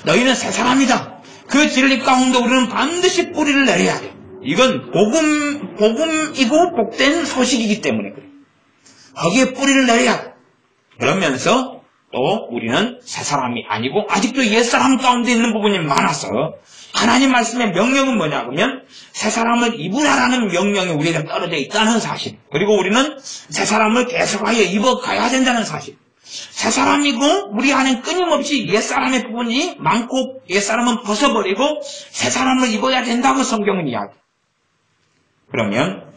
너희는 새 사람이다. 그 진리 가운데 우리는 반드시 뿌리를 내려야 돼요. 이건 복음이고 복된 소식이기 때문에 그래요. 거기에 뿌리를 내려야 돼요. 그러면서 또 우리는 새 사람이 아니고 아직도 옛사람 가운데 있는 부분이 많아서 하나님 말씀의 명령은 뭐냐 그러면 새 사람을 입으라라는 명령이 우리에게 떨어져 있다는 사실. 그리고 우리는 새 사람을 계속하여 입어가야 된다는 사실. 새 사람이고 우리 안에 끊임없이 옛사람의 부분이 많고 옛사람은 벗어버리고 새 사람을 입어야 된다고 성경은 이야기해요. 그러면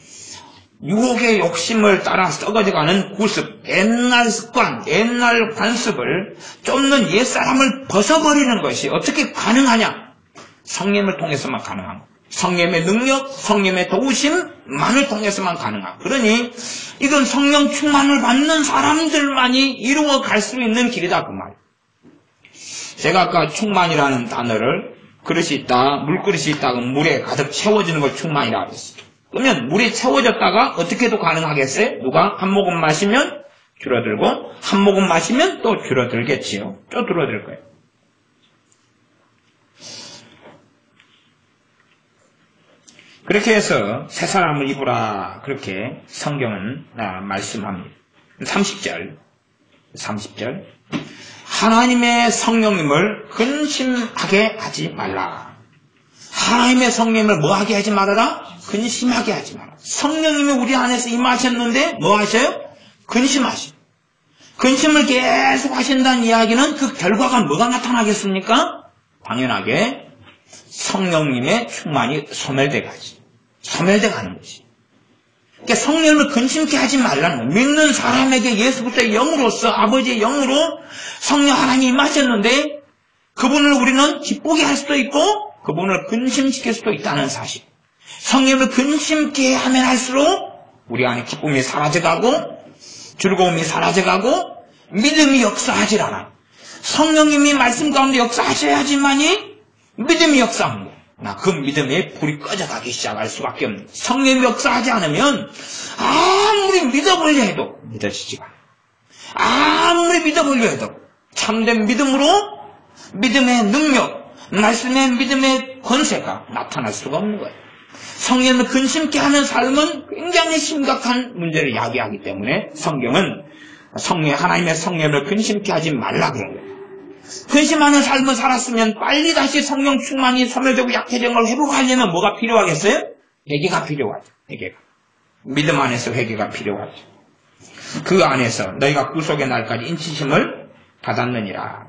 유혹의 욕심을 따라 썩어져가는 구습, 옛날 습관, 옛날 관습을 쫓는 옛사람을 벗어버리는 것이 어떻게 가능하냐? 성령을 통해서만 가능한 것. 성령의 능력, 성령의 도우심만을 통해서만 가능한. 그러니 이건 성령 충만을 받는 사람들만이 이루어갈 수 있는 길이다 그 말이에요. 제가 아까 충만이라는 단어를 그릇이 있다, 물그릇이 있다, 물에 가득 채워지는 걸 충만이라고 했어요. 그러면 물이 채워졌다가 어떻게도 가능하겠어요? 누가 한 모금 마시면 줄어들고 한 모금 마시면 또 줄어들겠지요. 또 줄어들 거예요. 그렇게 해서 새 사람을 입으라 그렇게 성경은 말씀합니다. 30절 하나님의 성령님을 근심하게 하지 말라. 하나님의 성령님을 뭐하게 하지 말아라? 근심하게 하지 마라. 성령님이 우리 안에서 임하셨는데 뭐 하셔요? 근심하셔요. 근심을 계속 하신다는 이야기는 그 결과가 뭐가 나타나겠습니까? 당연하게 성령님의 충만이 소멸돼 가는 것이. 그러니까 성령을 근심케 하지 말라는 거예요. 믿는 사람에게 예수부터의 영으로서 아버지의 영으로 성령 하나님이 임하셨는데 그분을 우리는 기쁘게 할 수도 있고 그분을 근심시킬 수도 있다는 사실. 성령을 근심케 하면 할수록 우리 안에 기쁨이 사라져가고 즐거움이 사라져가고 믿음이 역사하질 않아요. 성령님이 말씀 가운데 역사하셔야지만이 믿음이 역사하는 거예요. 그 믿음의 불이 꺼져가기 시작할 수밖에 없는 거예요. 성령이 역사하지 않으면 아무리 믿어보려 해도 믿어지지가 않아요. 아무리 믿어보려 해도 참된 믿음으로 믿음의 능력, 말씀의 믿음의 권세가 나타날 수가 없는 거예요. 성령을 근심케 하는 삶은 굉장히 심각한 문제를 야기하기 때문에 성경은 하나님의 성령을 근심케 하지 말라 그런 거예요. 근심하는 삶을 살았으면 빨리 다시 성령 충만이 소멸되고 약해진 걸 회복하려면 뭐가 필요하겠어요? 회개가 필요하죠. 회개가. 믿음 안에서 회개가 필요하죠. 그 안에서 너희가 구속의 날까지 인치심을 받았느니라.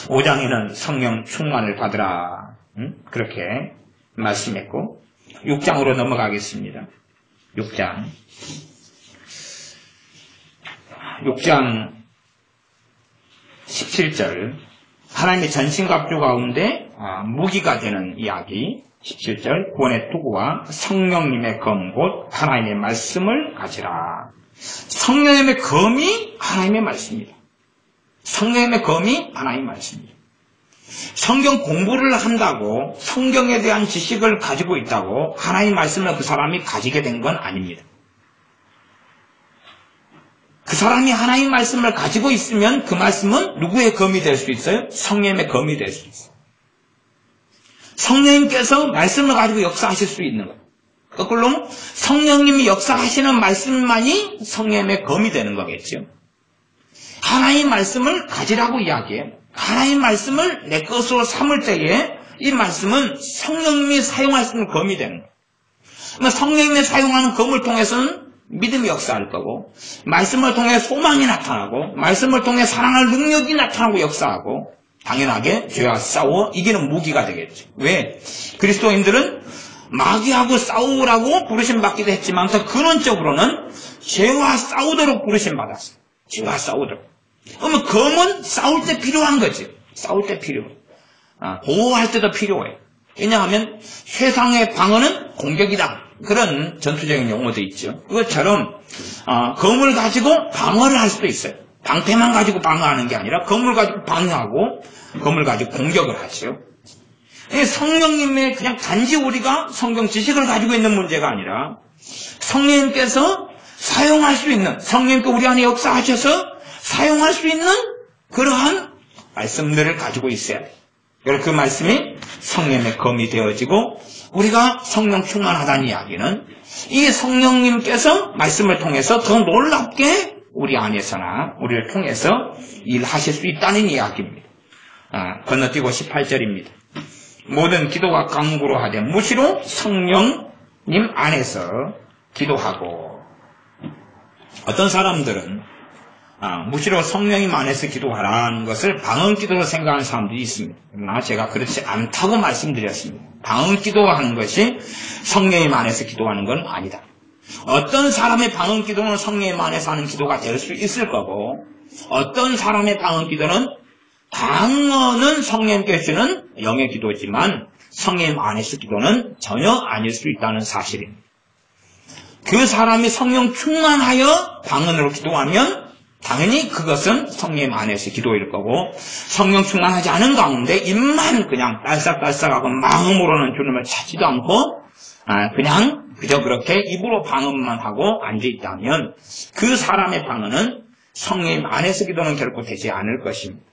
5장에는 성령 충만을 받으라. 그렇게 말씀했고 6장으로 넘어가겠습니다. 6장 17절 하나님의 전신갑주 가운데 무기가 되는 이야기 17절 구원의 투구와 성령님의 검 곧 하나님의 말씀을 가지라. 성령님의 검이 하나님의 말씀입니다. 성령님의 검이 하나님의 말씀입니다. 성경 공부를 한다고 성경에 대한 지식을 가지고 있다고 하나님의 말씀을 그 사람이 가지게 된 건 아닙니다. 그 사람이 하나님의 말씀을 가지고 있으면 그 말씀은 누구의 검이 될 수 있어요? 성령님의 검이 될 수 있어요. 성령님께서 말씀을 가지고 역사하실 수 있는 거예요. 거꾸로 성령님이 역사하시는 말씀만이 성령님의 검이 되는 거겠죠. 하나님의 말씀을 가지라고 이야기해요. 하나님의 말씀을 내 것으로 삼을 때에 이 말씀은 성령님이 사용할 수 있는 검이 되는 거예요. 성령님이 사용하는 검을 통해서는 믿음이 역사할 거고 말씀을 통해 소망이 나타나고 말씀을 통해 사랑할 능력이 나타나고 역사하고 당연하게 죄와 싸워 이기는 무기가 되겠죠. 왜? 그리스도인들은 마귀하고 싸우라고 부르심받기도 했지만 더 근원적으로는 죄와 싸우도록 부르심받았어요. 죄와 싸우도록. 그러면 검은 싸울 때 필요한 거지. 싸울 때 필요해. 보호할 때도 필요해. 왜냐하면 세상의 방어는 공격이다. 그런 전투적인 용어도 있죠. 그것처럼 검을 가지고 방어를 할 수도 있어요. 방패만 가지고 방어하는 게 아니라 검을 가지고 방어하고 검을 가지고 공격을 하죠. 성령님의 그냥 단지 우리가 성경 지식을 가지고 있는 문제가 아니라 성령님께서 사용할 수 있는 성령님께 우리 안에 역사하셔서 사용할 수 있는 그러한 말씀들을 가지고 있어야 돼요. 그 말씀이 성령의 검이 되어지고 우리가 성령 충만하다는 이야기는 이 성령님께서 말씀을 통해서 더 놀랍게 우리 안에서나 우리를 통해서 일하실 수 있다는 이야기입니다. 건너뛰고 18절입니다. 모든 기도가 간구로 하되 무시로 성령님 안에서 기도하고. 어떤 사람들은 무시로 성령님 안에서 기도하라는 것을 방언기도로 생각하는 사람들이 있습니다. 그러나 제가 그렇지 않다고 말씀드렸습니다. 방언기도하는 것이 성령님 안에서 기도하는 건 아니다. 어떤 사람의 방언기도는 성령님 안에서 하는 기도가 될 수 있을 거고, 어떤 사람의 방언기도는 방언은 성령님께 주는 영의 기도지만 성령님 안에서 기도는 전혀 아닐 수 있다는 사실입니다. 그 사람이 성령 충만하여 방언으로 기도하면 당연히 그것은 성령 안에서 기도일 거고, 성령 충만하지 않은 가운데 입만 그냥 딸싹딸싹하고 마음으로는 주님을 찾지도 않고 그냥 그저 그렇게 입으로 방언만 하고 앉아있다면 그 사람의 방언은 성령 안에서 기도는 결코 되지 않을 것입니다.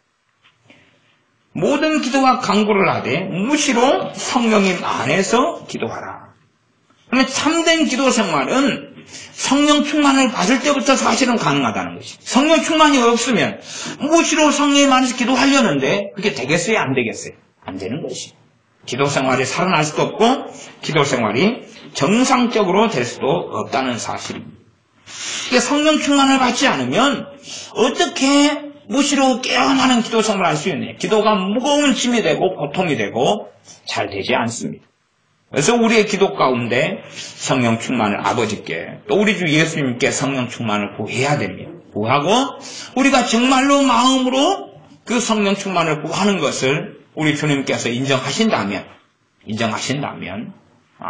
모든 기도가 강구를 하되 무시로 성령님 안에서 기도하라. 그러면 참된 기도 생활은 성령 충만을 받을 때부터 사실은 가능하다는 것입니다. 성령 충만이 없으면 무시로 성령님 안에서 기도하려는데 그게 되겠어요? 안 되겠어요? 안 되는 것이. 기도 생활이 살아날 수도 없고 기도 생활이 정상적으로 될 수도 없다는 사실입니다. 그러니까 성령 충만을 받지 않으면 어떻게 무시로 깨어나는 기도 생활을 할 수 있느냐. 기도가 무거운 짐이 되고 고통이 되고 잘 되지 않습니다. 그래서 우리의 기도 가운데 성령 충만을 아버지께 또 우리 주 예수님께 성령 충만을 구해야 됩니다. 구하고 우리가 정말로 마음으로 그 성령 충만을 구하는 것을 우리 주님께서 인정하신다면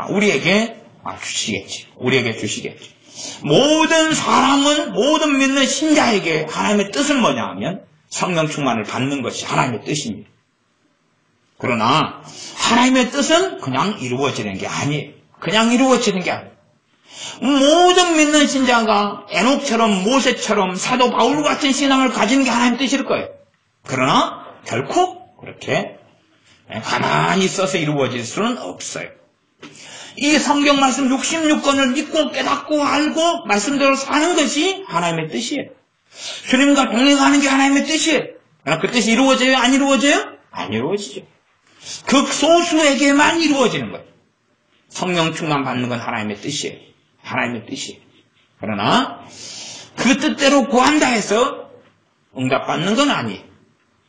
우리에게 주시겠지. 우리에게 주시겠지. 모든 사람은 모든 믿는 신자에게 하나님의 뜻은 뭐냐 하면 성령 충만을 받는 것이 하나님의 뜻입니다. 그러나 하나님의 뜻은 그냥 이루어지는 게 아니에요. 그냥 이루어지는 게 아니에요. 모든 믿는 신자가 에녹처럼 모세처럼 사도 바울 같은 신앙을 가지는 게 하나님의 뜻일 거예요. 그러나 결코 그렇게 가만히 있어서 이루어질 수는 없어요. 이 성경 말씀 66권을 믿고 깨닫고 알고 말씀대로 사는 것이 하나님의 뜻이에요. 주님과 동행하는 게 하나님의 뜻이에요. 그러나 그 뜻이 이루어져요? 안 이루어져요? 안 이루어지죠. 극소수에게만 이루어지는 거예요. 성령 충만 받는 건 하나님의 뜻이에요. 하나님의 뜻이에요. 그러나 그 뜻대로 구한다 해서 응답받는 건 아니에요.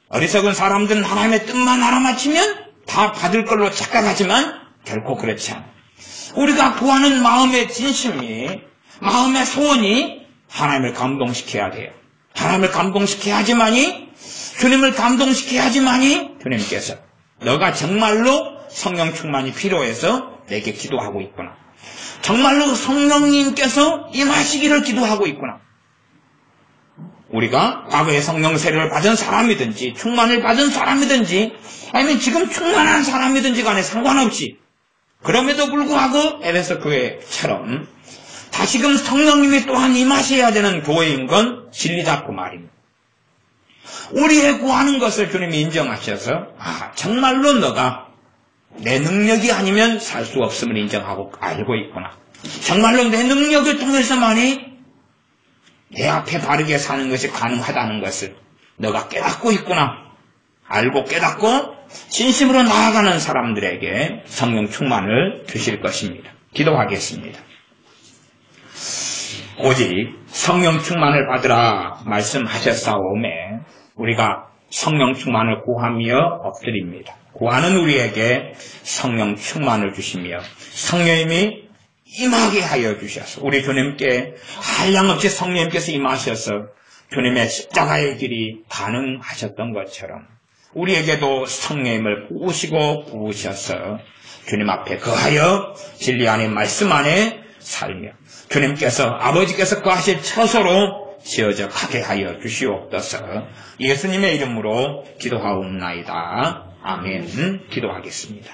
어리석은 사람들은 하나님의 뜻만 알아맞히면 다 받을 걸로 착각하지만 결코 그렇지 않아요. 우리가 구하는 마음의 진심이, 마음의 소원이 하나님을 감동시켜야 돼요. 하나님을 감동시켜야지만이, 주님을 감동시켜야지만이 주님께서 너가 정말로 성령 충만이 필요해서 내게 기도하고 있구나. 정말로 성령님께서 임하시기를 기도하고 있구나. 우리가 과거에 성령 세례를 받은 사람이든지 충만을 받은 사람이든지 아니면 지금 충만한 사람이든지 간에 상관없이 그럼에도 불구하고 에베소 교회처럼 다시금 성령님이 또한 임하셔야 되는 교회인 건 진리다 그 말입니다. 우리의 구하는 것을 주님이 인정하셔서 정말로 너가 내 능력이 아니면 살 수 없음을 인정하고 알고 있구나. 정말로 내 능력을 통해서만이 내 앞에 바르게 사는 것이 가능하다는 것을 너가 깨닫고 있구나. 알고 깨닫고 진심으로 나아가는 사람들에게 성령 충만을 주실 것입니다. 기도하겠습니다. 오직 성령 충만을 받으라 말씀하셨사오매 우리가 성령 충만을 구하며 엎드립니다. 구하는 우리에게 성령 충만을 주시며 성령님이 임하게 하여 주셔서 우리 주님께 한량없이 성령님께서 임하셔서 주님의 십자가의 길이 가능하셨던 것처럼 우리에게도 성령님을 부으셔서 주님 앞에 거하여 진리 안에 말씀 안에 살며 주님께서 아버지께서 거하실 처소로 지어져 가게 하여 주시옵소서. 예수님의 이름으로 기도하옵나이다. 아멘. 기도하겠습니다.